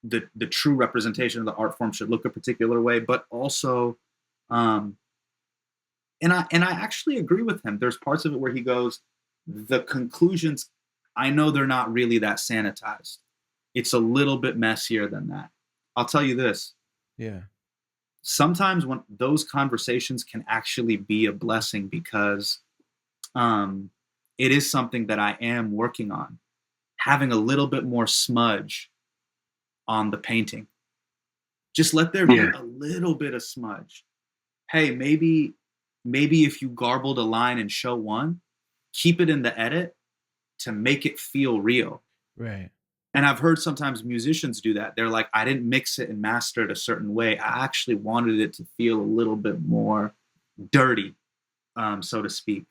Speaker 2: the true representation of the art form should look a particular way, but also, and I actually agree with him. There's parts of it where he goes, the conclusions, I know they're not really that sanitized. It's a little bit messier than that. I'll tell you this.
Speaker 1: Yeah.
Speaker 2: Sometimes when those conversations can actually be a blessing because it is something that I am working on, having a little bit more smudge on the painting. Just let there be a little bit of smudge. Hey, maybe if you garbled a line in show 1, keep it in the edit to make it feel real.
Speaker 1: Right.
Speaker 2: And I've heard sometimes musicians do that. They're like, I didn't mix it and master it a certain way. I actually wanted it to feel a little bit more dirty, so to speak.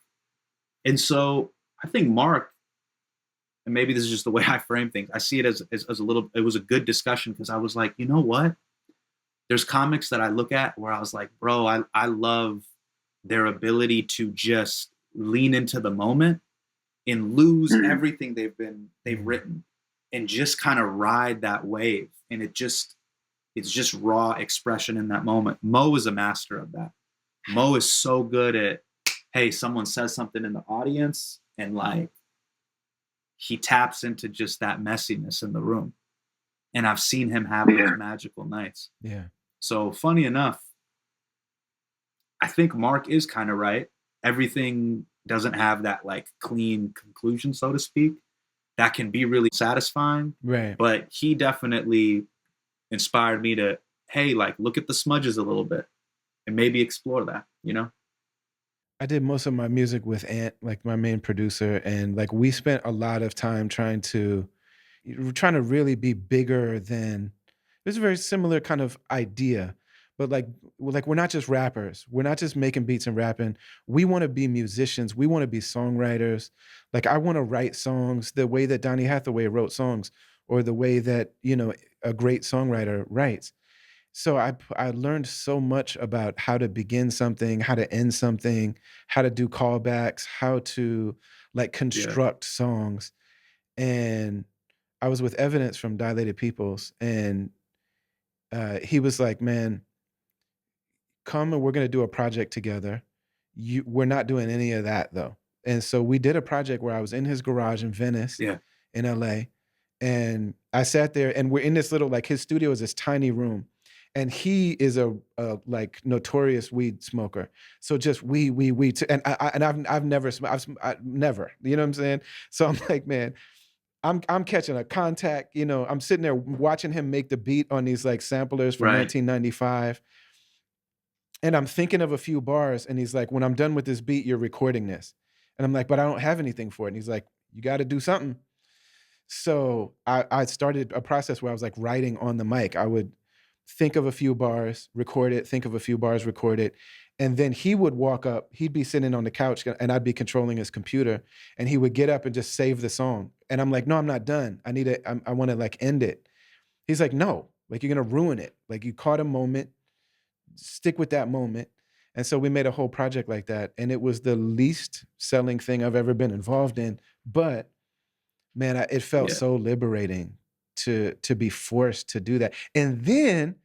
Speaker 2: And so I think Mark, and maybe this is just the way I frame things, I see it as a little, it was a good discussion because I was like, you know what? There's comics that I look at where I was like, bro, I love their ability to just lean into the moment and lose everything they've written and just kind of ride that wave. And it's just raw expression in that moment. Mo is a master of that. Mo is so good at hey, someone says something in the audience and like he taps into just that messiness in the room. And I've seen him have those magical nights.
Speaker 1: Yeah.
Speaker 2: So funny enough, I think Mark is kind of right. Everything doesn't have that like clean conclusion, so to speak. That can be really satisfying.
Speaker 1: Right.
Speaker 2: But he definitely inspired me to, hey, like look at the smudges a little bit and maybe explore that, you know?
Speaker 1: I did most of my music with Ant, like my main producer, and like we spent a lot of time trying to really be bigger than. It's a very similar kind of idea, but like we're not just rappers. We're not just making beats and rapping. We want to be musicians. We want to be songwriters. Like I want to write songs the way that Donny Hathaway wrote songs, or the way that a great songwriter writes. So I learned so much about how to begin something, how to end something, how to do callbacks, how to like
Speaker 2: Yeah.
Speaker 1: construct songs. And I was with Evidence from Dilated Peoples, and he was like, "Man, come and we're gonna do a project together. We're not doing any of that though." And so we did a project where I was in his garage in Venice,
Speaker 2: Yeah.
Speaker 1: in LA, and I sat there, and we're in this little, like, his studio is this tiny room, and he is a like notorious weed smoker. So just weed, and I've never I've never, you know what I'm saying? So I'm like, man, I'm catching a contact, I'm sitting there watching him make the beat on these like samplers from
Speaker 2: Right.
Speaker 1: 1995, and I'm thinking of a few bars, and he's like, "When I'm done with this beat, you're recording this." And I'm like, "But I don't have anything for it." And he's like, "You got to do something." So I started a process where I was like writing on the mic. I would think of a few bars, record it, think of a few bars, record it. And then he would walk up, he'd be sitting on the couch, and I'd be controlling his computer, and he would get up and just save the song. And I'm like, "No, I'm not done. I want to like end it." He's like, "No, like you're going to ruin it. Like you caught a moment, stick with that moment." And so we made a whole project like that. And it was the least selling thing I've ever been involved in. But man, it felt
Speaker 2: Yeah.
Speaker 1: so liberating to be forced to do that. And then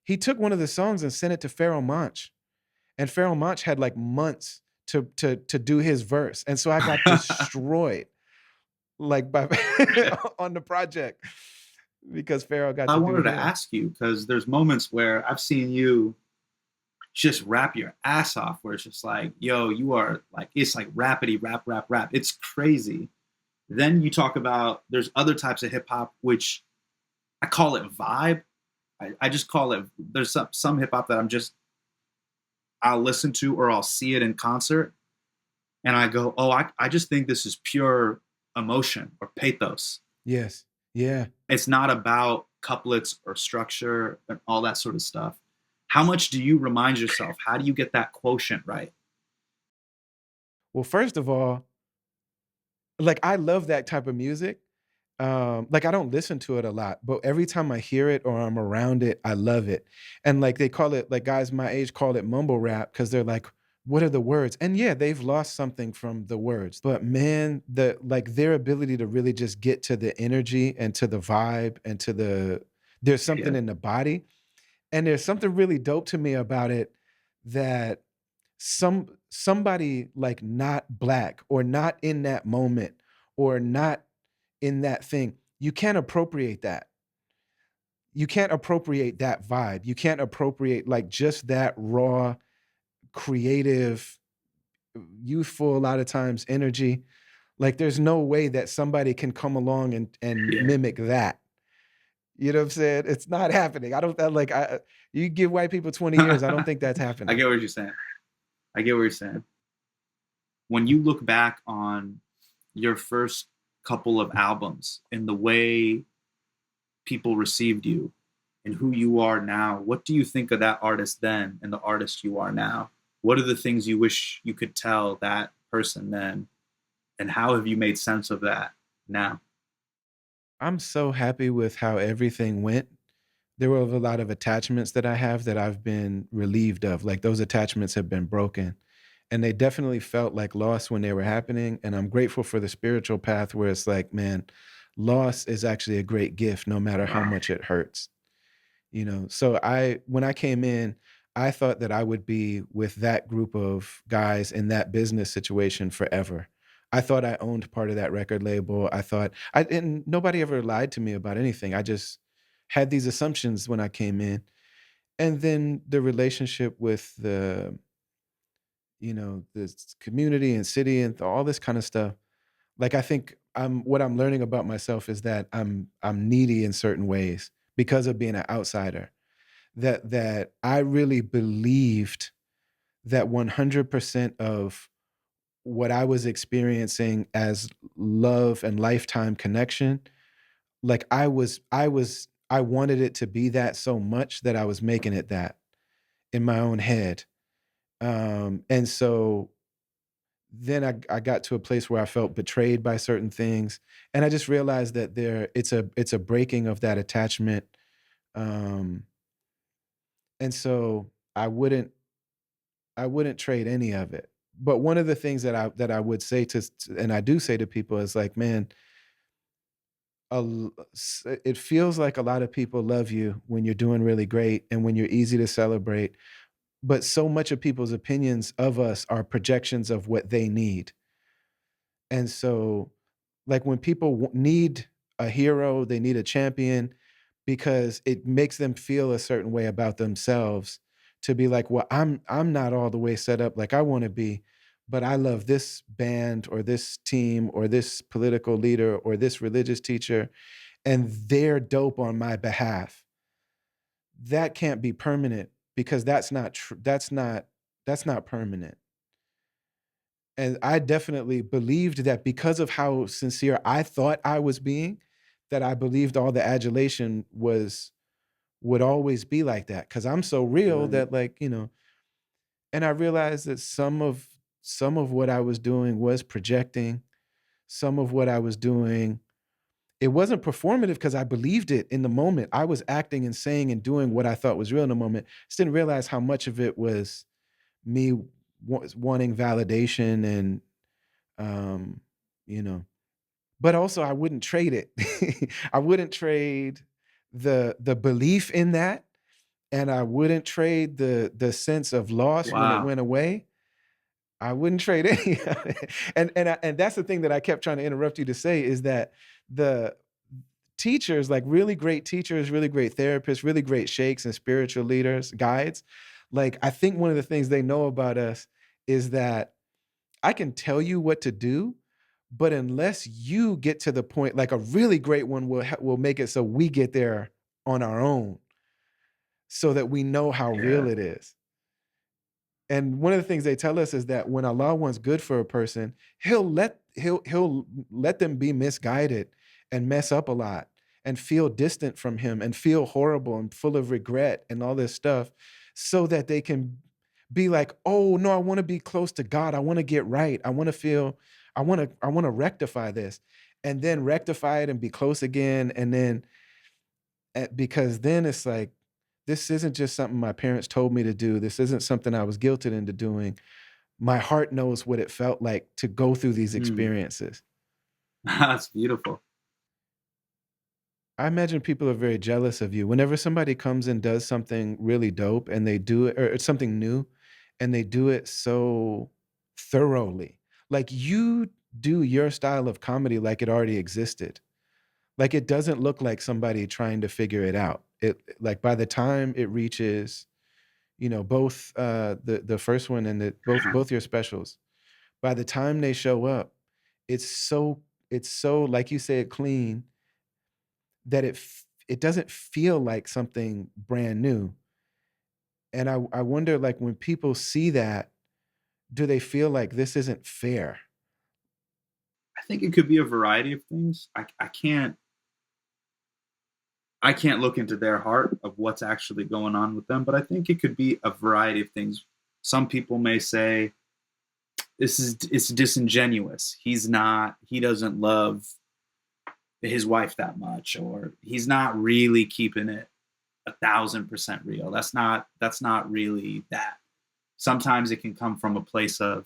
Speaker 1: he took one of the songs and sent it to Pharoah Monch, and Pharoah Monch had like months to do his verse, and so I got destroyed like by on the project because Pharoah got
Speaker 2: I
Speaker 1: to do
Speaker 2: wanted to
Speaker 1: his.
Speaker 2: ask you because there's moments where I've seen you just rap your ass off where it's just like, yo, you are like, it's like rapidy rap, rap, rap. It's crazy. Then you talk about there's other types of hip hop, which I call it vibe. I just call it, there's some hip hop that I'll listen to or I'll see it in concert and I go, oh, I just think this is pure emotion or pathos.
Speaker 1: Yes. Yeah.
Speaker 2: It's not about couplets or structure and all that sort of stuff. How much do you remind yourself? How do you get that quotient right?
Speaker 1: Well, first of all, like I love that type of music. Like I don't listen to it a lot, but every time I hear it or I'm around it, I love it. And like they call it, like guys my age call it mumble rap because they're like, what are the words? And yeah, they've lost something from the words. But man, their ability to really just get to the energy and to the vibe and to there's something
Speaker 2: Yeah.
Speaker 1: in the body. And there's something really dope to me about it that somebody like not black or not in that moment or not in that thing, you can't appropriate that. You can't appropriate that vibe. You can't appropriate like just that raw, creative, youthful, a lot of times energy. Like there's no way that somebody can come along and
Speaker 2: Yeah.
Speaker 1: mimic that. You know what I'm saying? It's not happening. I don't like I you give white people 20 years, I don't think that's
Speaker 2: I
Speaker 1: happening.
Speaker 2: get what you're saying. I get what you're saying. When you look back on your first couple of albums and the way people received you and who you are now, what do you think of that artist then and the artist you are now? What are the things you wish you could tell that person then? And how have you made sense of that now?
Speaker 1: I'm so happy with how everything went. There were a lot of attachments that I have that I've been relieved of. Like those attachments have been broken. And they definitely felt like loss when they were happening. And I'm grateful for the spiritual path where it's like, man, loss is actually a great gift no matter how
Speaker 2: Wow.
Speaker 1: much it hurts. So when I came in, I thought that I would be with that group of guys in that business situation forever. I thought I owned part of that record label. I thought I and nobody ever lied to me about anything. I just had these assumptions when I came in. And then the relationship with the, this community and city and all this kind of stuff. Like I think what I'm learning about myself is that I'm needy in certain ways because of being an outsider. That I really believed that 100% of what I was experiencing as love and lifetime connection, like I wanted it to be that so much that I was making it that in my own head. And so then I got to a place where I felt betrayed by certain things, and I just realized that it's a breaking of that attachment. Um, and so I wouldn't trade any of it. But one of the things that I would say and I do say to people is like, man, it feels like a lot of people love you when you're doing really great and when you're easy to celebrate. But so much of people's opinions of us are projections of what they need. And so, like when people need a hero, they need a champion because it makes them feel a certain way about themselves to be like, well, I'm not all the way set up like I want to be, but I love this band or this team or this political leader or this religious teacher, and they're dope on my behalf. That can't be permanent because that's not permanent. And I definitely believed that because of how sincere I thought I was being, that I believed all the adulation would always be like that because I'm so real
Speaker 2: Right.
Speaker 1: that, like, and I realized that some of what I was doing was projecting. Some of what I was doing, it wasn't performative because I believed it in the moment. I was acting and saying and doing what I thought was real in the moment. Just didn't realize how much of it was me wanting validation and um, you know. But also I wouldn't trade it. I wouldn't trade the belief in that, and I wouldn't trade the sense of loss when it
Speaker 2: Wow.
Speaker 1: went away. I wouldn't trade any of it. And that's the thing that I kept trying to interrupt you to say is that the teachers, like really great teachers, really great therapists, really great sheikhs and spiritual leaders, guides, like I think one of the things they know about us is that I can tell you what to do, but unless you get to the point, like a really great one will make it so we get there on our own, so that we know how real
Speaker 2: Yeah.
Speaker 1: it is. And one of the things they tell us is that when Allah wants good for a person, he'll let them be misguided and mess up a lot and feel distant from him and feel horrible and full of regret and all this stuff so that they can be like, "Oh, no, I want to be close to God. I want to get right. I want to rectify this." And then rectify it and be close again and then because then it's like this isn't just something my parents told me to do. This isn't something I was guilted into doing. My heart knows what it felt like to go through these
Speaker 2: Mm.
Speaker 1: experiences.
Speaker 2: That's beautiful.
Speaker 1: I imagine people are very jealous of you. Whenever somebody comes and does something really dope and they do it, or it's something new, and they do it so thoroughly, like you do your style of comedy like it already existed. Like it doesn't look like somebody trying to figure it out. It like by the time it reaches, both the first one and the both your specials, by the time they show up, it's so it's so like you say it clean that it doesn't feel like something brand new. And I wonder, like, when people see that, do they feel like this isn't fair?
Speaker 2: I think it could be a variety of things. I can't look into their heart of what's actually going on with them, but I think it could be a variety of things. Some people may say it's disingenuous. He doesn't love his wife that much, or he's not really keeping it 1,000% real. That's not really that. Sometimes it can come from a place of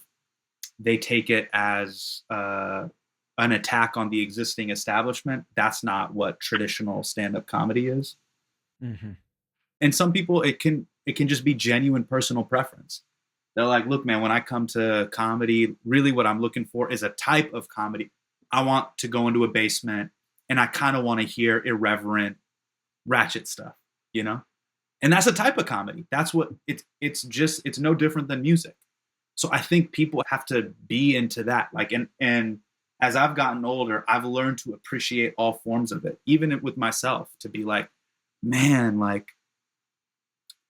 Speaker 2: they take it as an attack on the existing establishment. That's not what traditional stand-up comedy is.
Speaker 1: Mhm.
Speaker 2: And some people, it can. it can just be genuine personal preference. They're like, look, man, when I come to comedy, really what I'm looking for is a type of comedy. I want to go into a basement and I kind of want to hear irreverent, ratchet stuff, you know? And that's a type of comedy. That's what it's no different than music. So I think people have to be into that. Like, and as I've gotten older, I've learned to appreciate all forms of it, even with myself, to be like, man, like,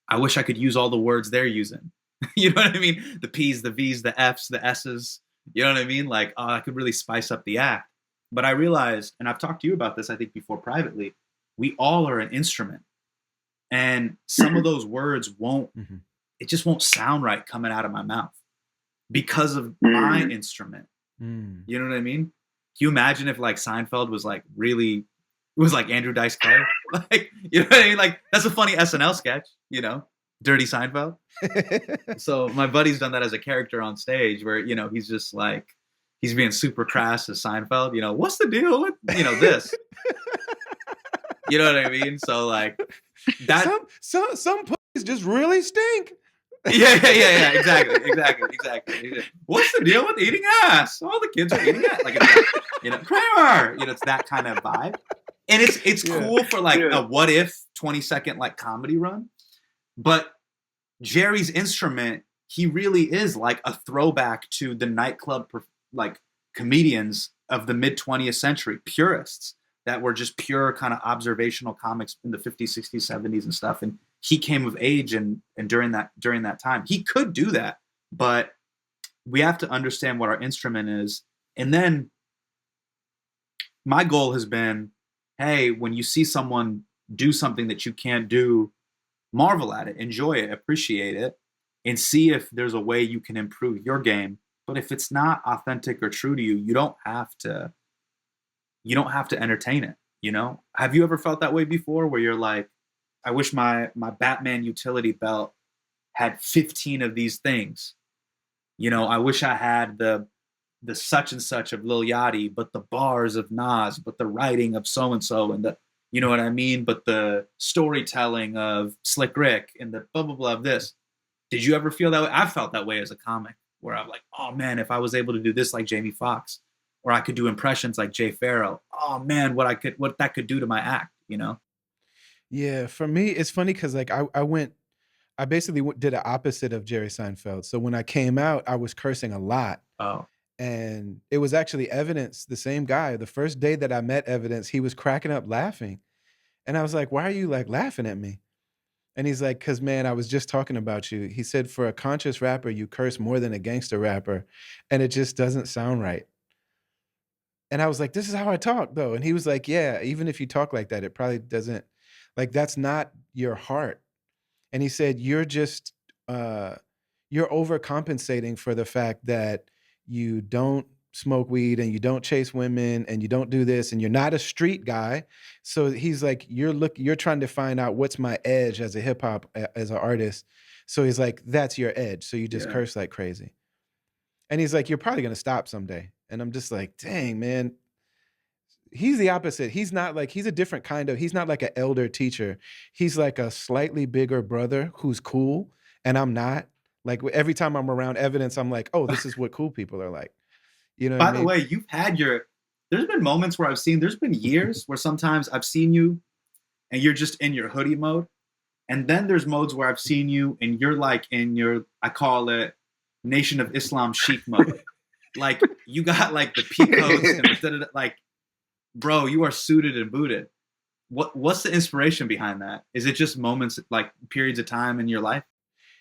Speaker 2: I wish I could use all the words they're using. You know what I mean? The P's, the V's, the F's, the S's. You know what I mean? Like, oh, I could really spice up the act. But I realized, and I've talked to you about this, I think, before privately, we all are an instrument. And some of those words it just won't sound right coming out of my mouth because of my instrument. You know what I mean? Can you imagine if like Seinfeld was like really, it was like Andrew Dice Clay? Like, you know what I mean? Like, that's a funny SNL sketch, you know? Dirty Seinfeld. So my buddy's done that as a character on stage where, you know, he's just like, he's being super crass as Seinfeld, you know, what's the deal with, you know, this? You know what I mean? So like that.
Speaker 1: Some pussies just really stink.
Speaker 2: Yeah, exactly. What's the deal with eating ass? All the kids are eating ass. Like, you know, Kramer. You know, it's that kind of vibe. And it's cool for like a what if 20-second like comedy run. But Jerry's instrument, he really is like a throwback to the nightclub like comedians of the mid 20th century, purists that were just pure kind of observational comics in the 50s, 60s, 70s and stuff. And he came of age and during that time. He could do that, but we have to understand what our instrument is. And then my goal has been, hey, when you see someone do something that you can't do, marvel at it, enjoy it, appreciate it, and see if there's a way you can improve your game. But if it's not authentic or true to you, you don't have to entertain it, you know? Have you ever felt that way before where you're like, I wish my Batman utility belt had 15 of these things. You know, I wish I had the such and such of Lil Yachty, but the bars of Nas, but the writing of so-and-so and the, you know what I mean? But the storytelling of Slick Rick and the blah, blah, blah of this. Did you ever feel that way? I felt that way as a comic where I'm like, oh man, if I was able to do this like Jamie Foxx, or I could do impressions like Jay Farrow, oh man, what that could do to my act, you know?
Speaker 1: Yeah, for me, it's funny because like I basically did the opposite of Jerry Seinfeld. So when I came out, I was cursing a lot.
Speaker 2: Oh,
Speaker 1: And it was actually Evidence, the same guy. The first day that I met Evidence, he was cracking up laughing. And I was like, why are you like laughing at me? And he's like, because man, I was just talking about you. He said, for a conscious rapper, you curse more than a gangster rapper. And it just doesn't sound right. And I was like, this is how I talk though. And he was like, yeah, even if you talk like that, it probably doesn't, like, that's not your heart. And he said, you're overcompensating for the fact that you don't smoke weed and you don't chase women and you don't do this and you're not a street guy. So he's like, you're trying to find out what's my edge as a hip hop, as an artist. So he's like, that's your edge. So you just curse like crazy. And he's like, you're probably going to stop someday. And I'm just like, dang, man. He's the opposite. He's not like, he's a different kind of, he's not like an elder teacher. He's like a slightly bigger brother who's cool. And I'm not. Like every time I'm around Evidence, I'm like, oh, this is what cool people are like. You know what I mean?
Speaker 2: By the way, there's been moments where there's been years where sometimes I've seen you and you're just in your hoodie mode. And then there's modes where I've seen you and you're like in your, I call it Nation of Islam chic mode. Like you got like the peacoats and like, bro, you are suited and booted. What's the inspiration behind that? Is it just moments, like periods of time in your life?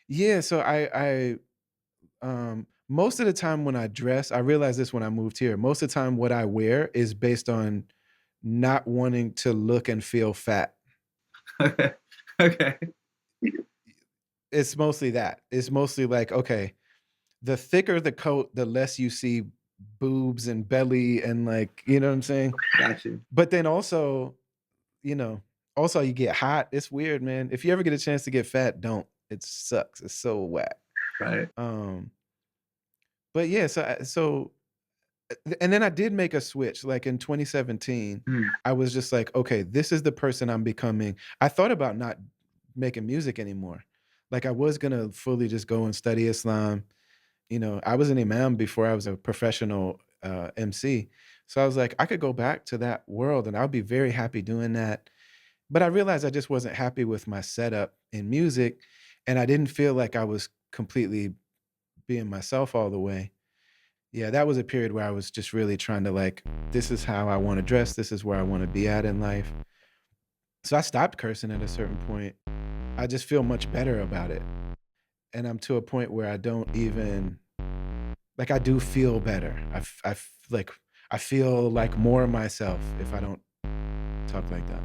Speaker 1: Yeah. So I most of the time when I dress, I realized this when I moved here. Most of the time, what I wear is based on not wanting to look and feel fat.
Speaker 2: Okay. Okay.
Speaker 1: It's mostly that. It's mostly like, okay, the thicker the coat, the less you see boobs and belly and like, you know what I'm saying?
Speaker 2: Got you.
Speaker 1: But then also, you know, also you get hot. It's weird, man. If you ever get a chance to get fat, don't. It sucks. It's so whack.
Speaker 2: Right.
Speaker 1: But yeah, and then I did make a switch. Like in 2017, I was just like, okay, this is the person I'm becoming. I thought about not making music anymore. Like I was gonna fully just go and study Islam. I was an imam before I was a professional MC. So I was like, I could go back to that world and I'll be very happy doing that. But I realized I just wasn't happy with my setup in music. And I didn't feel like I was completely being myself all the way. Yeah, that was a period where I was just really trying to like, this is how I want to dress. This is where I want to be at in life. So I stopped cursing at a certain point. I just feel much better about it. And I'm to a point where I don't even like I do feel better. Like I feel like more myself if I don't talk like that.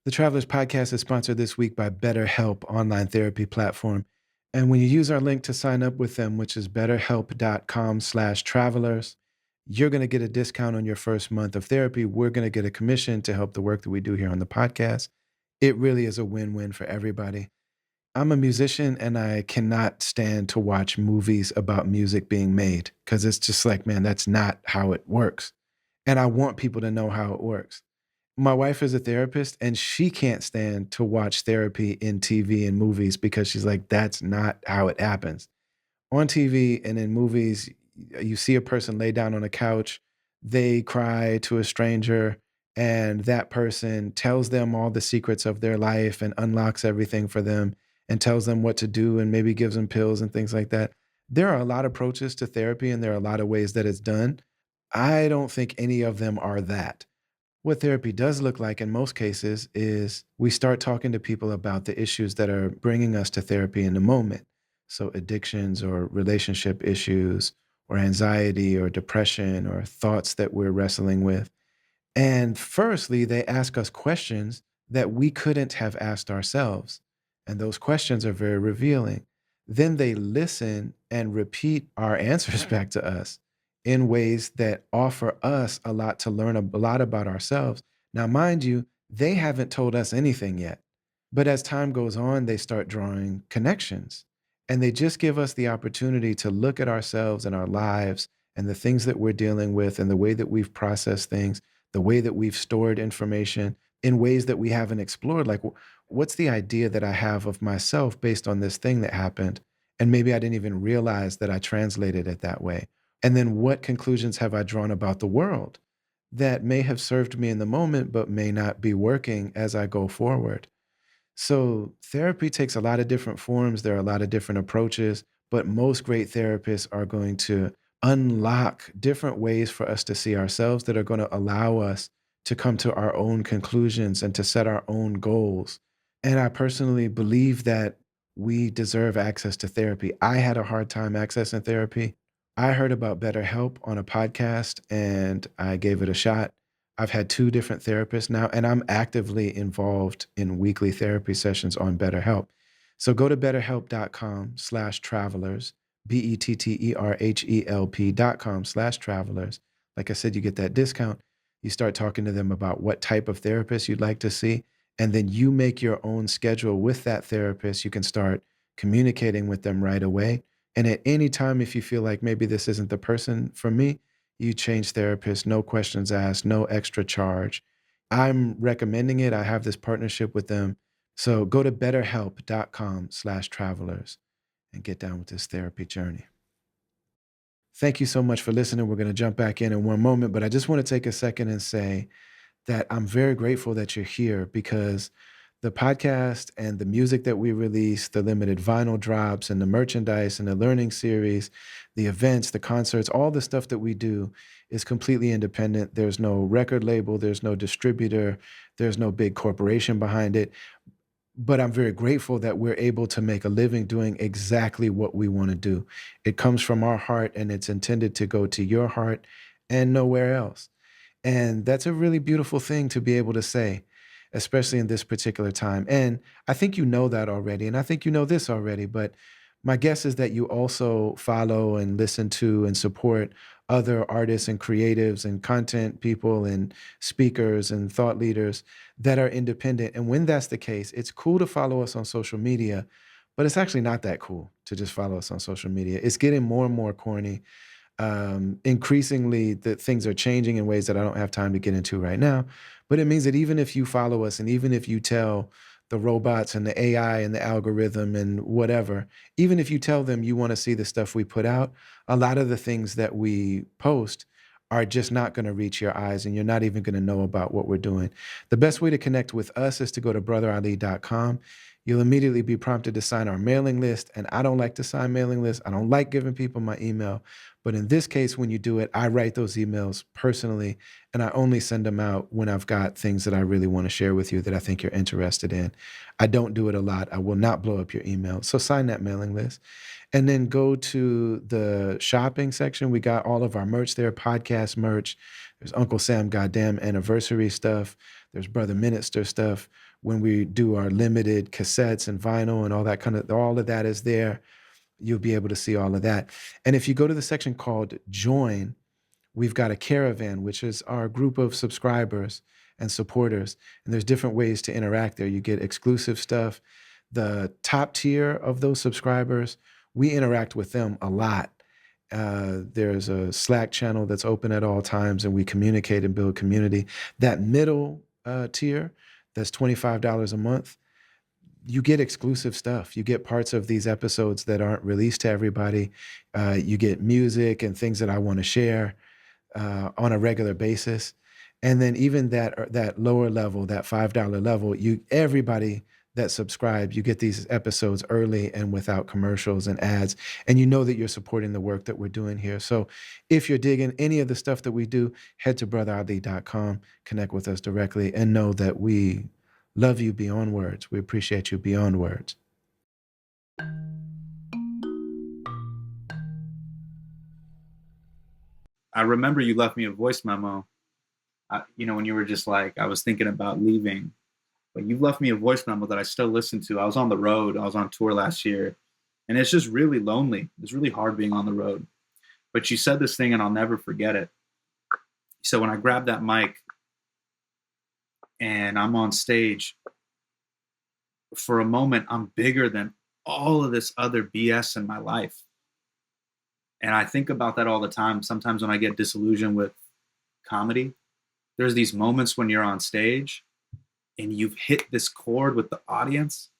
Speaker 1: The Travelers Podcast is sponsored this week by BetterHelp online therapy platform. And when you use our link to sign up with them, which is betterhelp.com/travelers, you're going to get a discount on your first month of therapy. We're going to get a commission to help the work that we do here on the podcast. It really is a win-win for everybody. I'm a musician and I cannot stand to watch movies about music being made because it's just like, man, that's not how it works. And I want people to know how it works. My wife is a therapist and she can't stand to watch therapy in TV and movies because she's like, that's not how it happens. On TV and in movies, you see a person lay down on a couch, they cry to a stranger, and that person tells them all the secrets of their life and unlocks everything for them and tells them what to do and maybe gives them pills and things like that. There are a lot of approaches to therapy and there are a lot of ways that it's done. I don't think any of them are that. What therapy does look like in most cases is we start talking to people about the issues that are bringing us to therapy in the moment. So, addictions or relationship issues, or anxiety or depression, or thoughts that we're wrestling with. And firstly, they ask us questions that we couldn't have asked ourselves. And those questions are very revealing. Then they listen and repeat our answers back to us in ways that offer us a lot to learn a lot about ourselves. Now, mind you, they haven't told us anything yet. But as time goes on, they start drawing connections and they just give us the opportunity to look at ourselves and our lives and the things that we're dealing with and the way that we've processed things, the way that we've stored information in ways that we haven't explored. Like, what's the idea that I have of myself based on this thing that happened? And maybe I didn't even realize that I translated it that way. And then what conclusions have I drawn about the world that may have served me in the moment, but may not be working as I go forward? So, therapy takes a lot of different forms. There are a lot of different approaches, but most great therapists are going to unlock different ways for us to see ourselves that are going to allow us to come to our own conclusions and to set our own goals. And I personally believe that we deserve access to therapy. I had a hard time accessing therapy. I heard about BetterHelp on a podcast and I gave it a shot. I've had 2 different therapists now, and I'm actively involved in weekly therapy sessions on BetterHelp. So go to betterhelp.com/travelers, betterhelp.com/travelers. Like I said, you get that discount. You start talking to them about what type of therapist you'd like to see, and then you make your own schedule with that therapist. You can start communicating with them right away. And at any time, if you feel like maybe this isn't the person for me, you change therapists, no questions asked, no extra charge. I'm recommending it. I have this partnership with them. So go to betterhelp.com/travelers and get down with this therapy journey. Thank you so much for listening. We're going to jump back in one moment, but I just want to take a second and say that I'm very grateful that you're here because the podcast and the music that we release, the limited vinyl drops and the merchandise and the learning series, the events, the concerts, all the stuff that we do is completely independent. There's no record label, there's no distributor, there's no big corporation behind it. But I'm very grateful that we're able to make a living doing exactly what we want to do. It comes from our heart and it's intended to go to your heart and nowhere else. And that's a really beautiful thing to be able to say, especially in this particular time. And I think you know that already. And I think you know this already, but My guess is that you also follow and listen to and support other artists and creatives and content people and speakers and thought leaders that are independent. And when that's the case, it's cool to follow us on social media, but it's actually not that cool to just follow us on social media. It's getting more and more corny. Increasingly, the things are changing in ways that I don't have time to get into right now. But it means that even if you follow us and even if you tell the robots and the AI and the algorithm and whatever, even if you tell them you want to see the stuff we put out, a lot of the things that we post are just not going to reach your eyes and you're not even going to know about what we're doing. The best way to connect with us is to go to brotherali.com. You'll immediately be prompted to sign our mailing list. And I don't like to sign mailing lists. I don't like giving people my email. But in this case, when you do it, I write those emails personally, and I only send them out when I've got things that I really want to share with you that I think you're interested in. I don't do it a lot. I will not blow up your email. So sign that mailing list. And then go to the shopping section. We got all of our merch there, podcast merch. There's Uncle Sam Goddamn anniversary stuff. There's Brother Minister stuff. When we do our limited cassettes and vinyl and all of that is there. You'll be able to see all of that. And if you go to the section called Join, we've got a caravan, which is our group of subscribers and supporters. And there's different ways to interact there. You get exclusive stuff. The top tier of those subscribers, we interact with them a lot. There's a Slack channel that's open at all times, and we communicate and build community. That middle tier, that's $25 a month, you get exclusive stuff. You get parts of these episodes that aren't released to everybody. You get music and things that I want to share on a regular basis. And then even that lower level, that $5 level, everybody that subscribe, you get these episodes early and without commercials and ads. And you know that you're supporting the work that we're doing here. So if you're digging any of the stuff that we do, head to brotherali.com, connect with us directly, and know that we love you beyond words. We appreciate you beyond words.
Speaker 2: I remember you left me a voice memo, when you were just like, I was thinking about leaving, but you left me a voice memo that I still listen to. I was on the road. I was on tour last year, and it's just really lonely. It's really hard being on the road. But you said this thing, and I'll never forget it. So when I grabbed that mic and I'm on stage, for a moment, I'm bigger than all of this other BS in my life. And I think about that all the time. Sometimes when I get disillusioned with comedy, there's these moments when you're on stage and you've hit this chord with the audience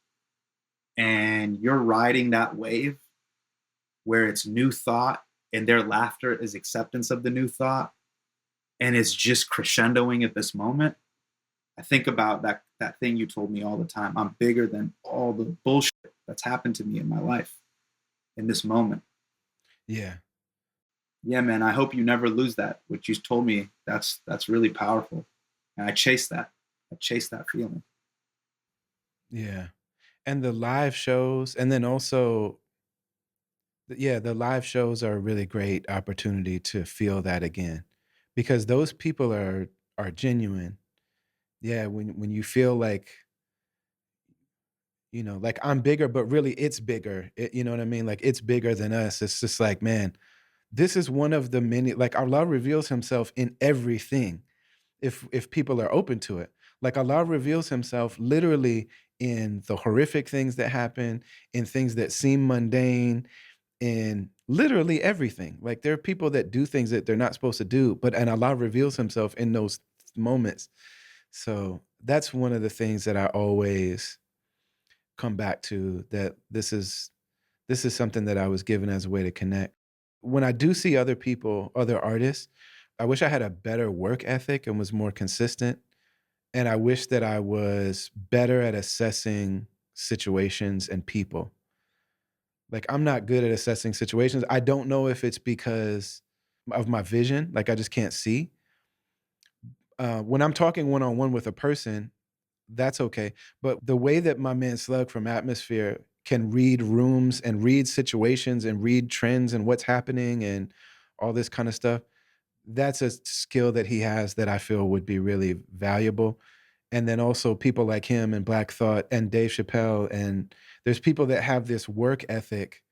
Speaker 2: and you're riding that wave where it's new thought and their laughter is acceptance of the new thought and it's just crescendoing at this moment. I think about that thing you told me all the time. I'm bigger than all the bullshit that's happened to me in my life in this moment.
Speaker 1: Yeah.
Speaker 2: Yeah, man, I hope you never lose that. What you told me, that's really powerful. And I chase that. I chase that feeling.
Speaker 1: Yeah. And the live shows, and then also, yeah, the live shows are a really great opportunity to feel that again because those people are genuine. Yeah, when you feel like, like I'm bigger, but really it's bigger. You know what I mean? Like it's bigger than us. It's just like, man, this is one of the many, like Allah reveals himself in everything if people are open to it. Like Allah reveals himself literally in the horrific things that happen, in things that seem mundane, in literally everything. Like there are people that do things that they're not supposed to do, and Allah reveals himself in those moments. So that's one of the things that I always come back to, that this is something that I was given as a way to connect. When I do see other people, other artists, I wish I had a better work ethic and was more consistent. And I wish that I was better at assessing situations and people. Like I'm not good at assessing situations. I don't know if it's because of my vision, like I just can't see. When I'm talking one on one with a person, that's okay. But the way that my man Slug from Atmosphere can read rooms and read situations and read trends and what's happening and all this kind of stuff, that's a skill that he has that I feel would be really valuable. And then also people like him and Black Thought and Dave Chappelle, and there's people that have this work ethic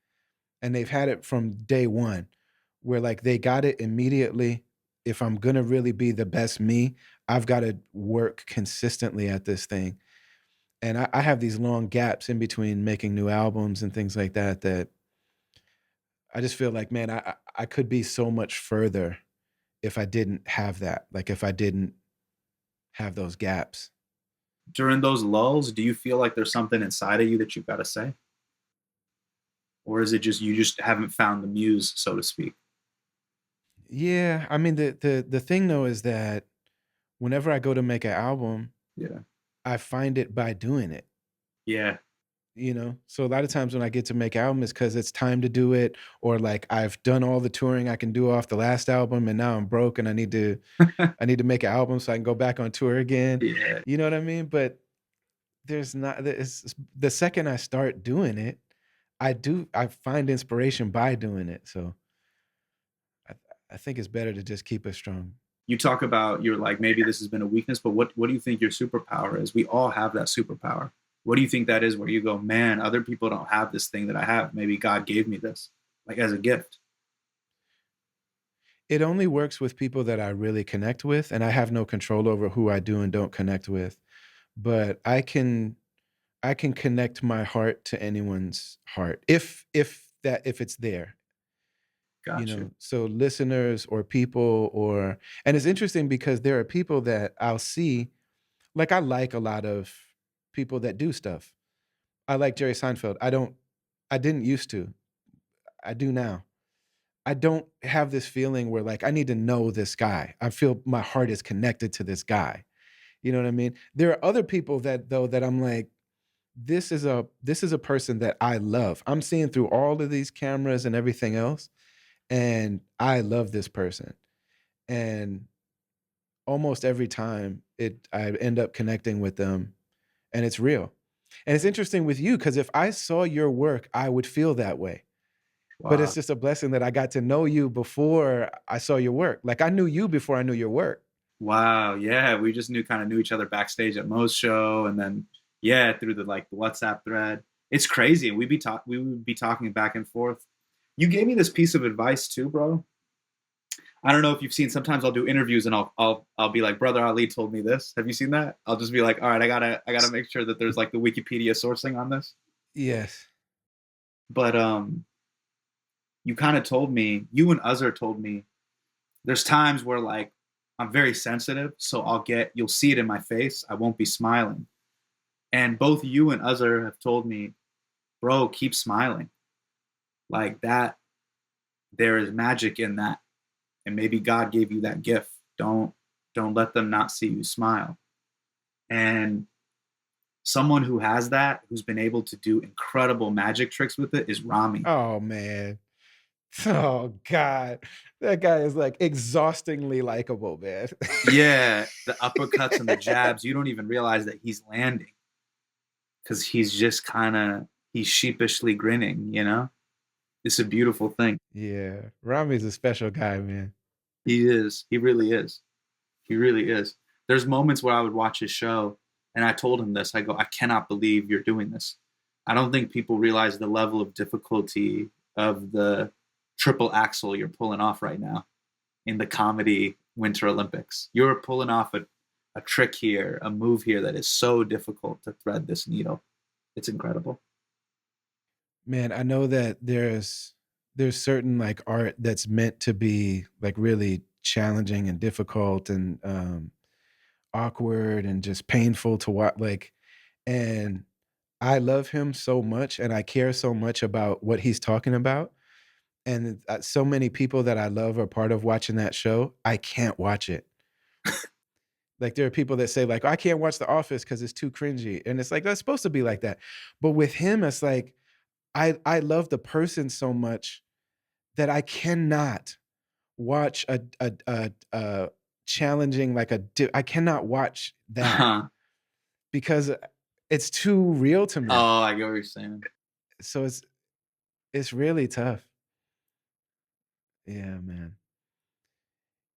Speaker 1: and they've had it from day one, where like they got it immediately. If I'm gonna really be the best me, I've got to work consistently at this thing. And I have these long gaps in between making new albums and things like that, that I just feel like, man, I could be so much further if I didn't have that. Like if I didn't have those gaps.
Speaker 2: During those lulls, do you feel like there's something inside of you that you've got to say? Or is it just you just haven't found the muse, so to speak?
Speaker 1: Yeah, I mean the thing though is that whenever I go to make an album,
Speaker 2: Yeah.
Speaker 1: I find it by doing it.
Speaker 2: Yeah.
Speaker 1: So a lot of times when I get to make albums, it's because it's time to do it, or like I've done all the touring I can do off the last album, and now I'm broke and I need to make an album so I can go back on tour again.
Speaker 2: Yeah.
Speaker 1: You know what I mean? But there's not it's the second I start doing it, I find inspiration by doing it. So I I think it's better to just keep it strong.
Speaker 2: You talk about you're like maybe this has been a weakness, but what do you think your superpower is? We all have that superpower. What do you think that is where you go, man, other people don't have this thing that I have. Maybe God gave me this, like as a gift.
Speaker 1: It only works with people that I really connect with, and I have no control over who I do and don't connect with. But I can connect my heart to anyone's heart if it's there.
Speaker 2: Got you.
Speaker 1: So listeners or people, or and it's interesting because there are people that I'll see, like I like a lot of people that do stuff. I like Jerry Seinfeld. I didn't used to. I do now. I don't have this feeling where like I need to know this guy. I feel my heart is connected to this guy. You know what I mean? There are other people that though that I'm like, this is a person that I love. I'm seeing through all of these cameras and everything else, and I love this person. And almost every time I end up connecting with them, and it's real. And it's interesting with you because if I saw your work, I would feel that way. But it's
Speaker 2: Wow.
Speaker 1: just a blessing that I got to know you before I saw your work. Like I knew you before I knew your work.
Speaker 2: Wow. Yeah. We just knew each other backstage at Mo's show. And then, yeah, through the like the WhatsApp thread. It's crazy. We would be talking back and forth. You gave me this piece of advice too, bro. I don't know if you've seen. Sometimes I'll do interviews and I'll be like, Brother Ali told me this. Have you seen that? I'll just be like, all right, I gotta make sure that there's like the Wikipedia sourcing on this.
Speaker 1: Yes.
Speaker 2: But you kind of told me, you and Uzzer told me, there's times where like I'm very sensitive, so you'll see it in my face. I won't be smiling. And both you and Uzzer have told me, bro, keep smiling. Like that, there is magic in that. And maybe God gave you that gift. Don't let them not see you smile. And someone who has that, who's been able to do incredible magic tricks with it, is Rami.
Speaker 1: Oh man. Oh God. That guy is like exhaustingly likable, man.
Speaker 2: Yeah, the uppercuts and the jabs, you don't even realize that he's landing because he's just he's sheepishly grinning, you know? It's a beautiful thing.
Speaker 1: Yeah. Rami's a special guy, man.
Speaker 2: He is. He really is. He really is. There's moments where I would watch his show and I told him this. I go, I cannot believe you're doing this. I don't think people realize the level of difficulty of the triple axel you're pulling off right now in the comedy Winter Olympics. You're pulling off a trick here, a move here that is so difficult to thread this needle. It's incredible.
Speaker 1: Man, I know that there's certain like art that's meant to be like really challenging and difficult and awkward and just painful to watch, like, and I love him so much and I care so much about what he's talking about, and so many people that I love are part of watching that show. I can't watch it. Like there are people that say like, "I can't watch The Office because it's too cringy," and it's like that's supposed to be like that. But with him, it's like I love the person so much that I cannot watch a challenging like I cannot watch that
Speaker 2: Oh,
Speaker 1: because it's too real to me.
Speaker 2: I get what you're saying.
Speaker 1: So it's really tough. Yeah, man.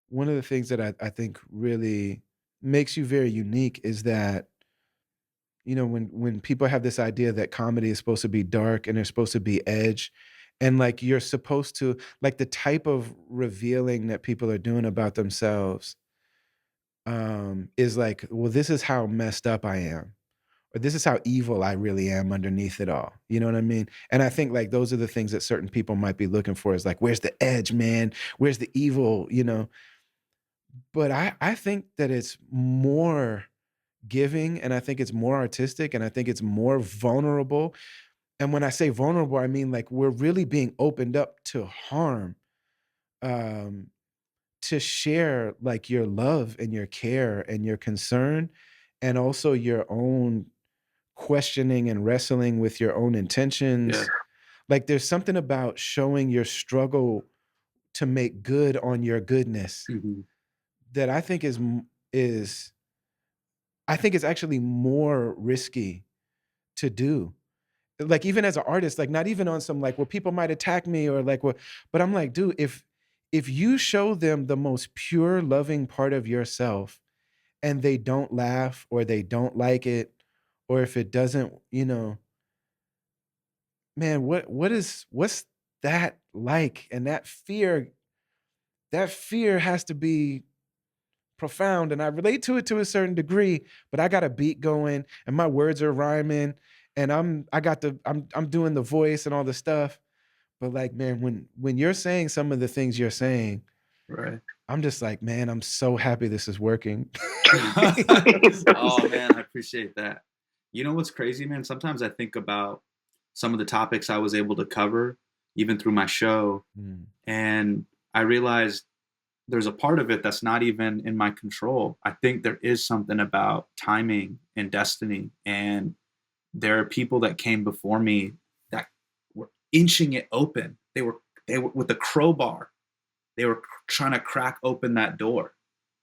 Speaker 1: One of the things that I think really makes you very unique is that when people have this idea that comedy is supposed to be dark and there's supposed to be edge, And like you're supposed to, like the type of revealing that people are doing about themselves is like, well, this is how messed up I am, or this is how evil I really am underneath it all. You know what I mean? And I think like those are the things that certain people might be looking for, is like, where's the edge, man? Where's the evil, you know? But I think that it's more giving, and I think it's more artistic, and I think it's more vulnerable. And when I say vulnerable, I mean like we're really being opened up to harm, um, to share like your love and your care and your concern, and also your own questioning and wrestling with your own
Speaker 2: Yeah.
Speaker 1: intentions. Like there's something about showing your struggle to make good on your goodness
Speaker 2: Hmm.
Speaker 1: that I think is I think it's actually more risky to do. Like even as an artist, like not even on some like, well, people might attack me or like what, but I'm like, dude, if you show them the most pure, loving part of yourself and they don't laugh or they don't like it, or if it doesn't, you know, man, what's that like? And that fear has to be profound. And I relate to it to a certain degree, but I got a beat going and my words are rhyming and I'm doing the voice and all the stuff. But like, man, when you're saying some of the things you're saying,
Speaker 2: Right.
Speaker 1: I'm just like, man, I'm so happy this is working. You know what I'm saying?
Speaker 2: Oh man, I appreciate that. You know what's crazy, man? Sometimes I think about some of the topics I was able to cover, even through my show,
Speaker 1: Mm,
Speaker 2: and I realized there's a part of it that's not even in my control. I think there is something about timing and destiny, and there are people that came before me that were inching it open. They were with a crowbar. They were trying to crack open that door.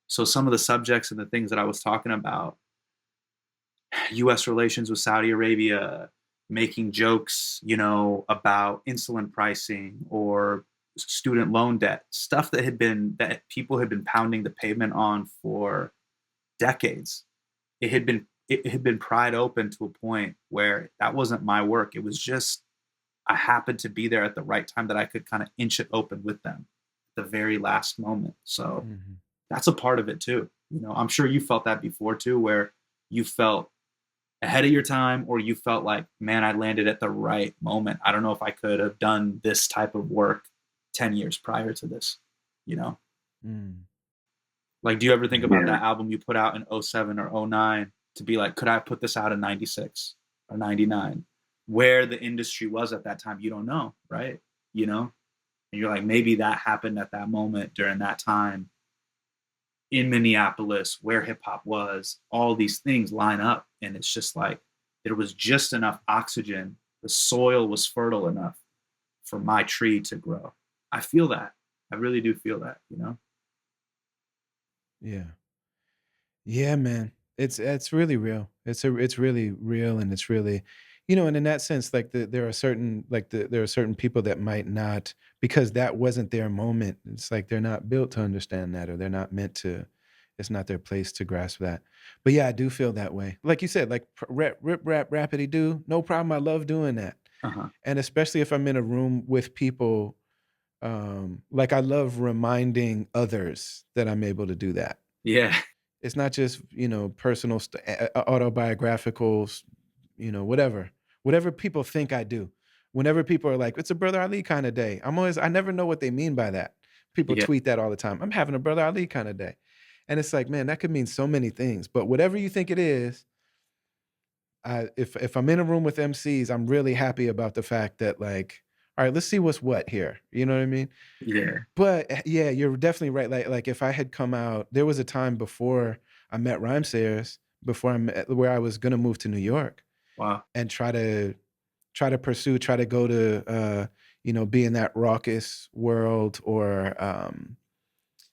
Speaker 2: So some of the subjects and the things that I was talking about, U.S. relations with Saudi Arabia, making jokes, about insulin pricing or student loan debt, stuff that people had been pounding the pavement on for decades. It had been pried open to a point where that wasn't my work. It was just I happened to be there at the right time that I could kind of inch it open with them at the very last moment. So
Speaker 1: mhm.
Speaker 2: that's a part of it too. I'm sure you felt that before too, where you felt ahead of your time or you felt like, man, I landed at the right moment. I don't know if I could have done this type of work 10 years prior to this, you know?
Speaker 1: Mm,
Speaker 2: Like, do you ever think
Speaker 1: yeah.
Speaker 2: about that album you put out in '07 or '09 to be like, could I put this out in '96 or '99? Where the industry was at that time, you don't know, right? And you're like, maybe that happened at that moment during that time in Minneapolis, where hip hop was, all these things line up. And it's just like there was just enough oxygen. The soil was fertile enough for my tree to grow. I feel that. I really do feel that.
Speaker 1: Yeah. Yeah, man. It's really real. It's really real, and it's really, and in that sense, like there are certain people that might not, because that wasn't their moment. It's like they're not built to understand that, or they're not meant to. It's not their place to grasp that. But yeah, I do feel that way. Like you said, like rip rap rapidy do, no problem. I love doing that,
Speaker 2: Uh-huh.
Speaker 1: and especially if I'm in a room with people, like I love reminding others that I'm able to do that.
Speaker 2: Yeah.
Speaker 1: It's not just, personal autobiographical, whatever people think I do. Whenever people are like, "It's a Brother Ali kinda day," I never know what they mean by that. People
Speaker 2: Yeah.
Speaker 1: tweet that all the time. "I'm having a Brother Ali kinda day." And it's like, man, that could mean so many things, but whatever you think it is, if I'm in a room with MCs, I'm really happy about the fact that, like, "All right, let's see what's what here." You know what I mean?
Speaker 2: Yeah.
Speaker 1: But, yeah, you're definitely right, like, if I had come out, there was a time before I met Rhymesayers, before I met where I was gonna move to New York
Speaker 2: Wow.
Speaker 1: and try to go to, be in that raucous world, or,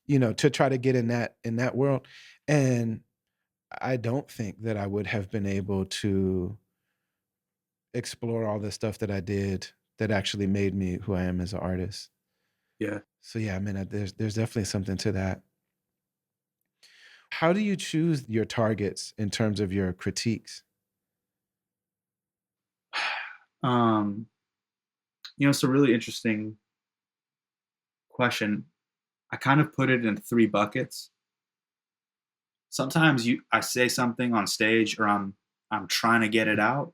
Speaker 1: to try to get in that world, and I don't think that I would have been able to explore all the stuff that I did that actually made me who I am as an artist.
Speaker 2: Yeah.
Speaker 1: So, yeah, I mean, there's definitely something to that. How do you choose your targets in terms of your critiques?
Speaker 2: Um, It's a really interesting question. I kind of put it in three buckets. Sometimes I say something on stage, or I'm trying to get it out.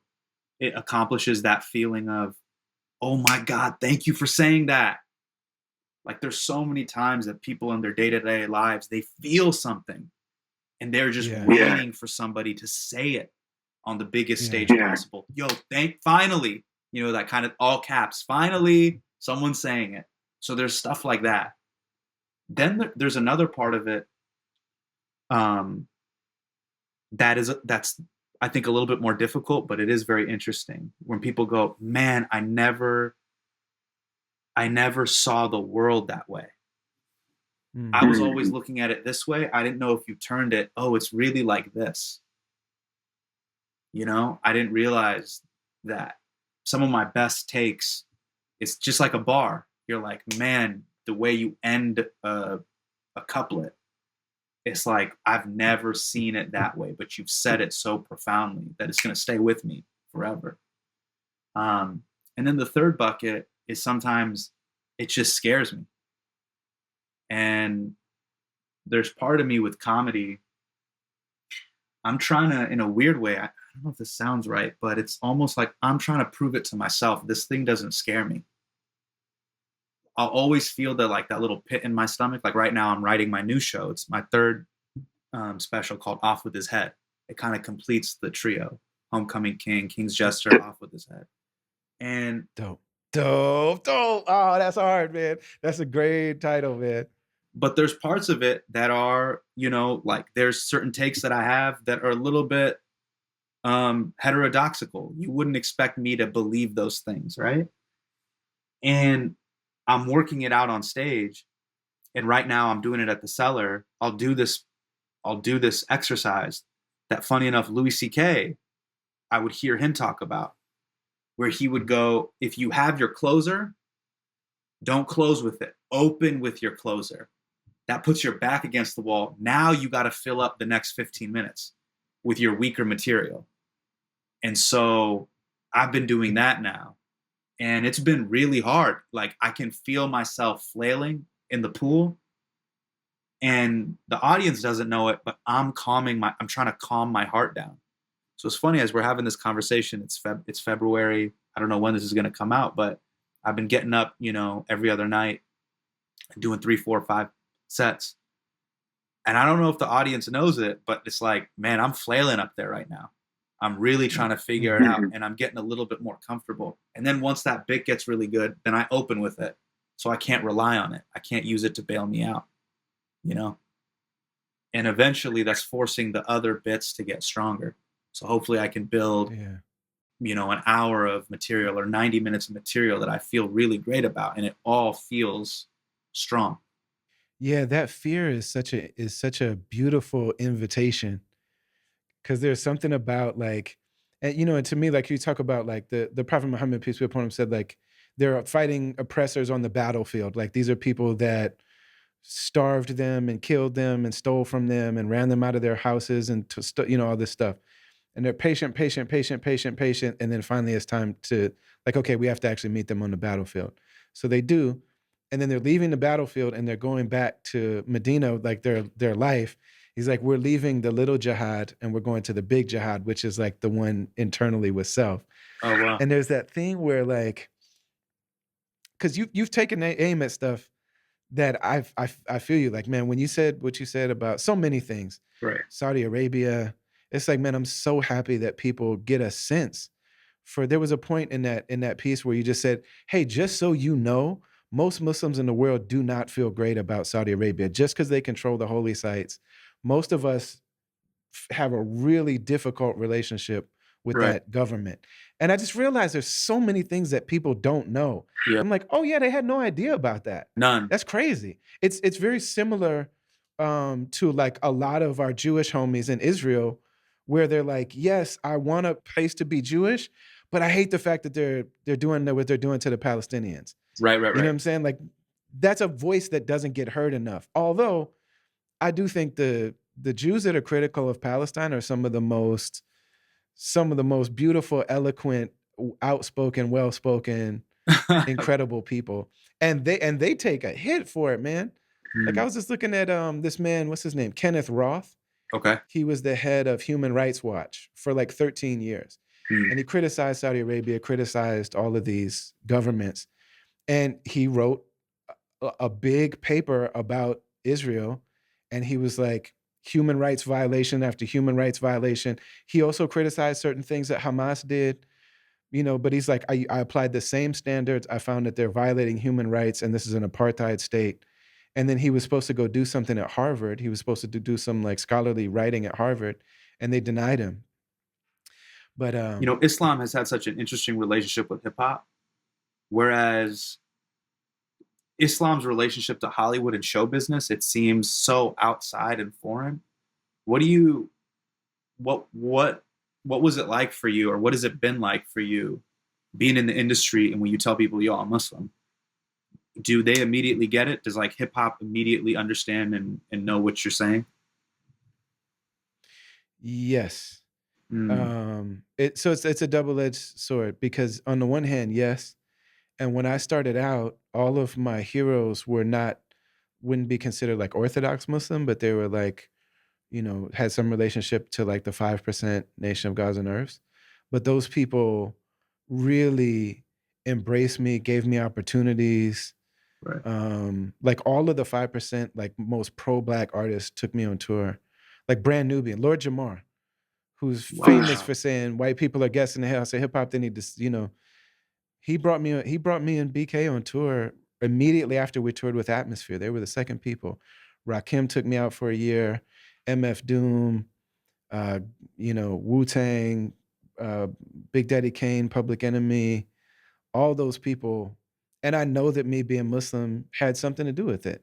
Speaker 2: It accomplishes that feeling of, oh my God, thank you for saying that. Like there's so many times that people in their day-to-day lives, they feel something and they're just waiting for somebody to say it on the biggest stage possible. Yo, finally, that kind of all caps, finally someone's saying it. So there's stuff like that. Then there's another part of it um, that's I think a little bit more difficult, but it is very interesting when people go, man, I never saw the world that way. I was always looking at it this way. I didn't know if you turned it, oh, it's really like this. I didn't realize that some of my best takes, it's just like a bar. You're like, man, the way you end a couplet, it's like, I've never seen it that way, but you've said it so profoundly that it's going to stay with me forever. And then the third bucket is sometimes it just scares me. And there's part of me with comedy, I'm trying to, in a weird way, I don't know if this sounds right, but it's almost like I'm trying to prove it to myself. This thing doesn't scare me. I'll always feel that little pit in my stomach. Like right now I'm writing my new show. It's my third special called Off With His Head. It kind of completes the trio: Homecoming King, King's Jester, Off With His Head. And
Speaker 1: dope. Oh, that's hard, man. That's a great title, man.
Speaker 2: But there's parts of it that are, like there's certain takes that I have that are a little bit heterodoxical. You wouldn't expect me to believe those things, right? And I'm working it out on stage. And right now I'm doing it at the Cellar. I'll do this exercise that, funny enough, Louis C.K., I would hear him talk about, where he would go, if you have your closer, don't close with it. Open with your closer. That puts your back against the wall. Now you got to fill up the next 15 minutes with your weaker material. And so I've been doing that now. And it's been really hard. Like I can feel myself flailing in the pool. And the audience doesn't know it, but I'm trying to calm my heart down. So it's funny, as we're having this conversation, it's February. I don't know when this is going to come out, but I've been getting up, every other night and doing 3, 4, 5 sets. And I don't know if the audience knows it, but it's like, man, I'm flailing up there right now. I'm really trying to figure it out, and I'm getting a little bit more comfortable. And then once that bit gets really good, then I open with it. So I can't rely on it. I can't use it to bail me out, And eventually that's forcing the other bits to get stronger. So hopefully I can build, an hour of material or 90 minutes of material that I feel really great about, and it all feels strong.
Speaker 1: Yeah, that fear is such a beautiful invitation, because there's something about like, and to me, like you talk about like the Prophet Muhammad, peace be upon him, said like they're fighting oppressors on the battlefield. Like these are people that starved them and killed them and stole from them and ran them out of their houses and all this stuff. And they're patient, patient, patient, patient, patient, and then finally it's time to, like, okay, we have to actually meet them on the battlefield. So they do, and then they're leaving the battlefield and they're going back to Medina, like their life. He's like, we're leaving the little jihad and we're going to the big jihad, which is like the one internally with self.
Speaker 2: Oh wow!
Speaker 1: And there's that thing where like, because you've taken aim at stuff that I feel you, like, man, when you said what you said about so many things,
Speaker 2: Right.
Speaker 1: Saudi Arabia, it's like, man, I'm so happy that people get a sense. There was a point in that piece where you just said, hey, just so you know, most Muslims in the world do not feel great about Saudi Arabia just because they control the holy sites. Most of us have a really difficult relationship with
Speaker 2: Right.
Speaker 1: that government. And I just realized there's so many things that people don't know.
Speaker 2: Yeah.
Speaker 1: I'm like, oh yeah, they had no idea about that.
Speaker 2: None.
Speaker 1: That's crazy. It's very similar to like a lot of our Jewish homies in Israel, where they're like, yes, I want a place to be Jewish, but I hate the fact that they're doing what they're doing to the Palestinians.
Speaker 2: Right.
Speaker 1: You know what I'm saying? Like that's a voice that doesn't get heard enough. Although I do think the Jews that are critical of Palestine are some of the most beautiful, eloquent, outspoken, well-spoken incredible people, and they take a hit for it, man. Like I
Speaker 2: Hmm.
Speaker 1: was just looking at this man, what's his name, Kenneth Roth.
Speaker 2: Okay.
Speaker 1: He was the head of Human Rights Watch for like 13 years, and he
Speaker 2: Hmm.
Speaker 1: criticized Saudi Arabia, criticized all of these governments, and he wrote a big paper about Israel, and he was like human rights violation after human rights violation. He also criticized certain things that Hamas did, but he's like, I applied the same standards. I found that they're violating human rights, and this is an apartheid state. And then he was supposed to go do something at Harvard. He was supposed to do some like scholarly writing at Harvard, and they denied him. But
Speaker 2: Islam has had such an interesting relationship with hip hop, whereas Islam's relationship to Hollywood and show business, it seems so outside and foreign. What do you what was it like for you, or what has it been like for you being in the industry, and when you tell people, yo, I'm Muslim, do they immediately get it? Does like hip hop immediately understand and know what you're saying?
Speaker 1: yes,
Speaker 2: Mm,
Speaker 1: it's a double edged sword because on the one hand, yes, and when I started out, all of my heroes wouldn't be considered like Orthodox Muslim, but they were like, had some relationship to like the 5% nation of gods and earths. But those people really embraced me, gave me opportunities.
Speaker 2: right.
Speaker 1: Like all of the 5%, like most pro-black artists took me on tour. Like Brand Nubian, Lord Jamar, who's famous
Speaker 2: Wow.
Speaker 1: for saying white people are guests in the house of hip hop. They need to, he brought me and BK on tour immediately after we toured with Atmosphere. They were the second people. Rakim took me out for a year. MF Doom, uh, Wu Tang, uh, Big Daddy Kane, Public Enemy, all those people. And I know that me being Muslim had something to do with it,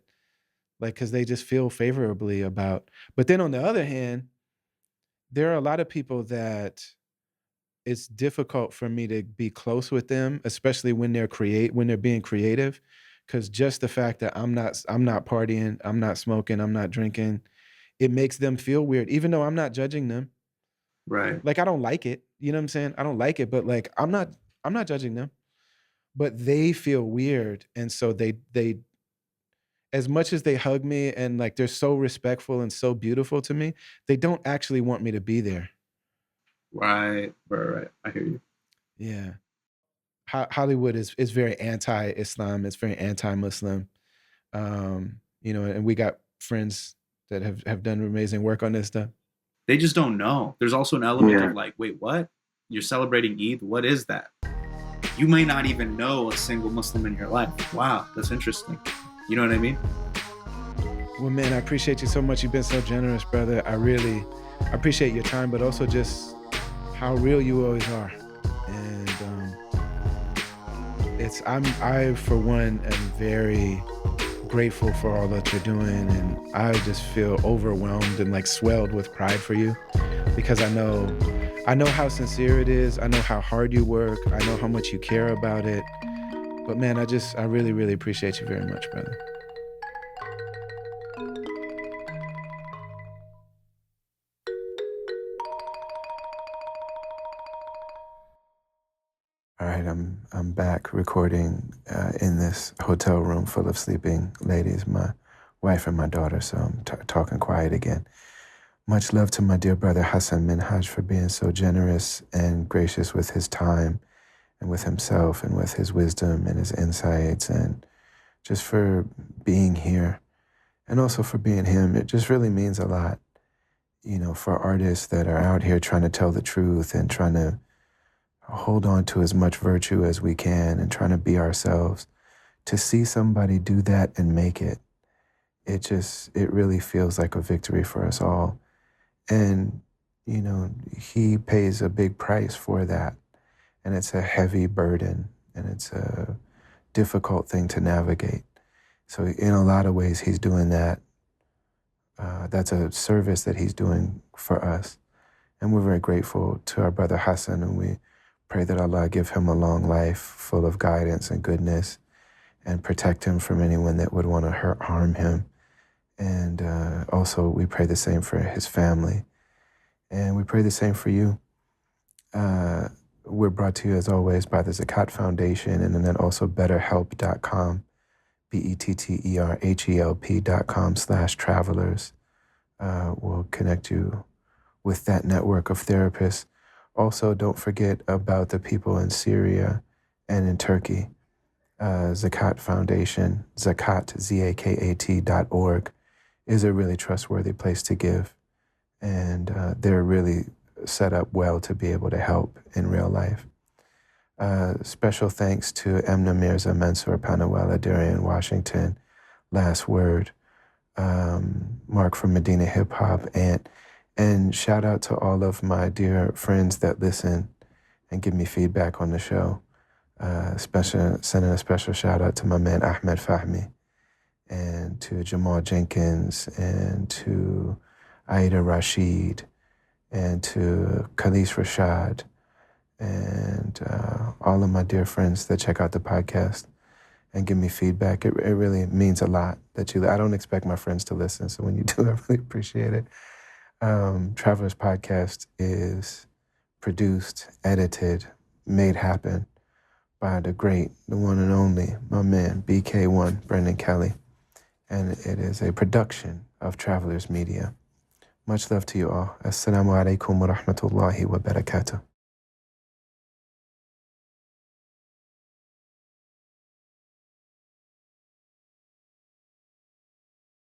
Speaker 1: like because they just feel favorably about. But then on the other hand, there are a lot of people that it's difficult for me to be close with them, especially when they're being creative, because just the fact that I'm not partying, I'm not smoking, I'm not drinking, it makes them feel weird, even though I'm not judging them.
Speaker 2: Right.
Speaker 1: Like I don't like it. You know what I'm saying? I don't like it, but like I'm not judging them. But they feel weird. And so they as much as they hug me and like they're so respectful and so beautiful to me, they don't actually want me to be there.
Speaker 2: Right. I hear you.
Speaker 1: Yeah. Hollywood is very anti-Islam. It's very anti-Muslim. And we got friends that have done amazing work on this stuff.
Speaker 2: They just don't know. There's also an element of like, wait, what? You're celebrating Eid? What is that? You may not even know a single Muslim in your life. Wow, that's interesting. You know what I mean?
Speaker 1: Well, man, I appreciate you so much. You've been so generous, brother. I really appreciate your time, but also just how real you always are. And I for one am very grateful for all that you're doing, and I just feel overwhelmed and like swelled with pride for you because I know how sincere it is. I know how hard you work. I know how much you care about it. But man, I really, really appreciate you very much, brother. All right, I'm back recording in this hotel room full of sleeping ladies, my wife and my daughter. So I'm talking quiet again. Much love to my dear brother Hasan Minhaj for being so generous and gracious with his time and with himself and with his wisdom and his insights and just for being here and also for being him. It just really means a lot, for artists that are out here trying to tell the truth and trying to hold on to as much virtue as we can and trying to be ourselves. To see somebody do that and make it, it really feels like a victory for us all. And, he pays a big price for that. And it's a heavy burden and it's a difficult thing to navigate. So in a lot of ways, he's doing that. That's a service that he's doing for us. And we're very grateful to our brother Hassan, and we pray that Allah give him a long life full of guidance and goodness and protect him from anyone that would want to harm him. And also we pray the same for his family. And we pray the same for you. We're brought to you, as always, by the Zakat Foundation, and then also betterhelp.com, betterhelp.com/travelers. Will connect you with that network of therapists. Also, don't forget about the people in Syria and in Turkey. Zakat Foundation, Zakat, ZAKAT.org, is a really trustworthy place to give. And they're really set up well to be able to help in real life. Special thanks to Emna Mirza Mansour Panawala, Darian Washington, Last Word, Mark from Medina Hip Hop, and shout out to all of my dear friends that listen and give me feedback on the show. Sending a special shout out to my man Ahmed Fahmi, and to Jamal Jenkins, and to Aida Rashid, and to Khalees Rashad, and all of my dear friends that check out the podcast and give me feedback. It really means a lot that you. I don't expect my friends to listen, so when you do, I really appreciate it. Travelers Podcast is produced, edited, made happen by the great, the one and only, my man, BK1, Brendan Kelly. And it is a production of Travelers Media. Much love to you all. Assalamu alaikum wa rahmatullahi wa barakatuh.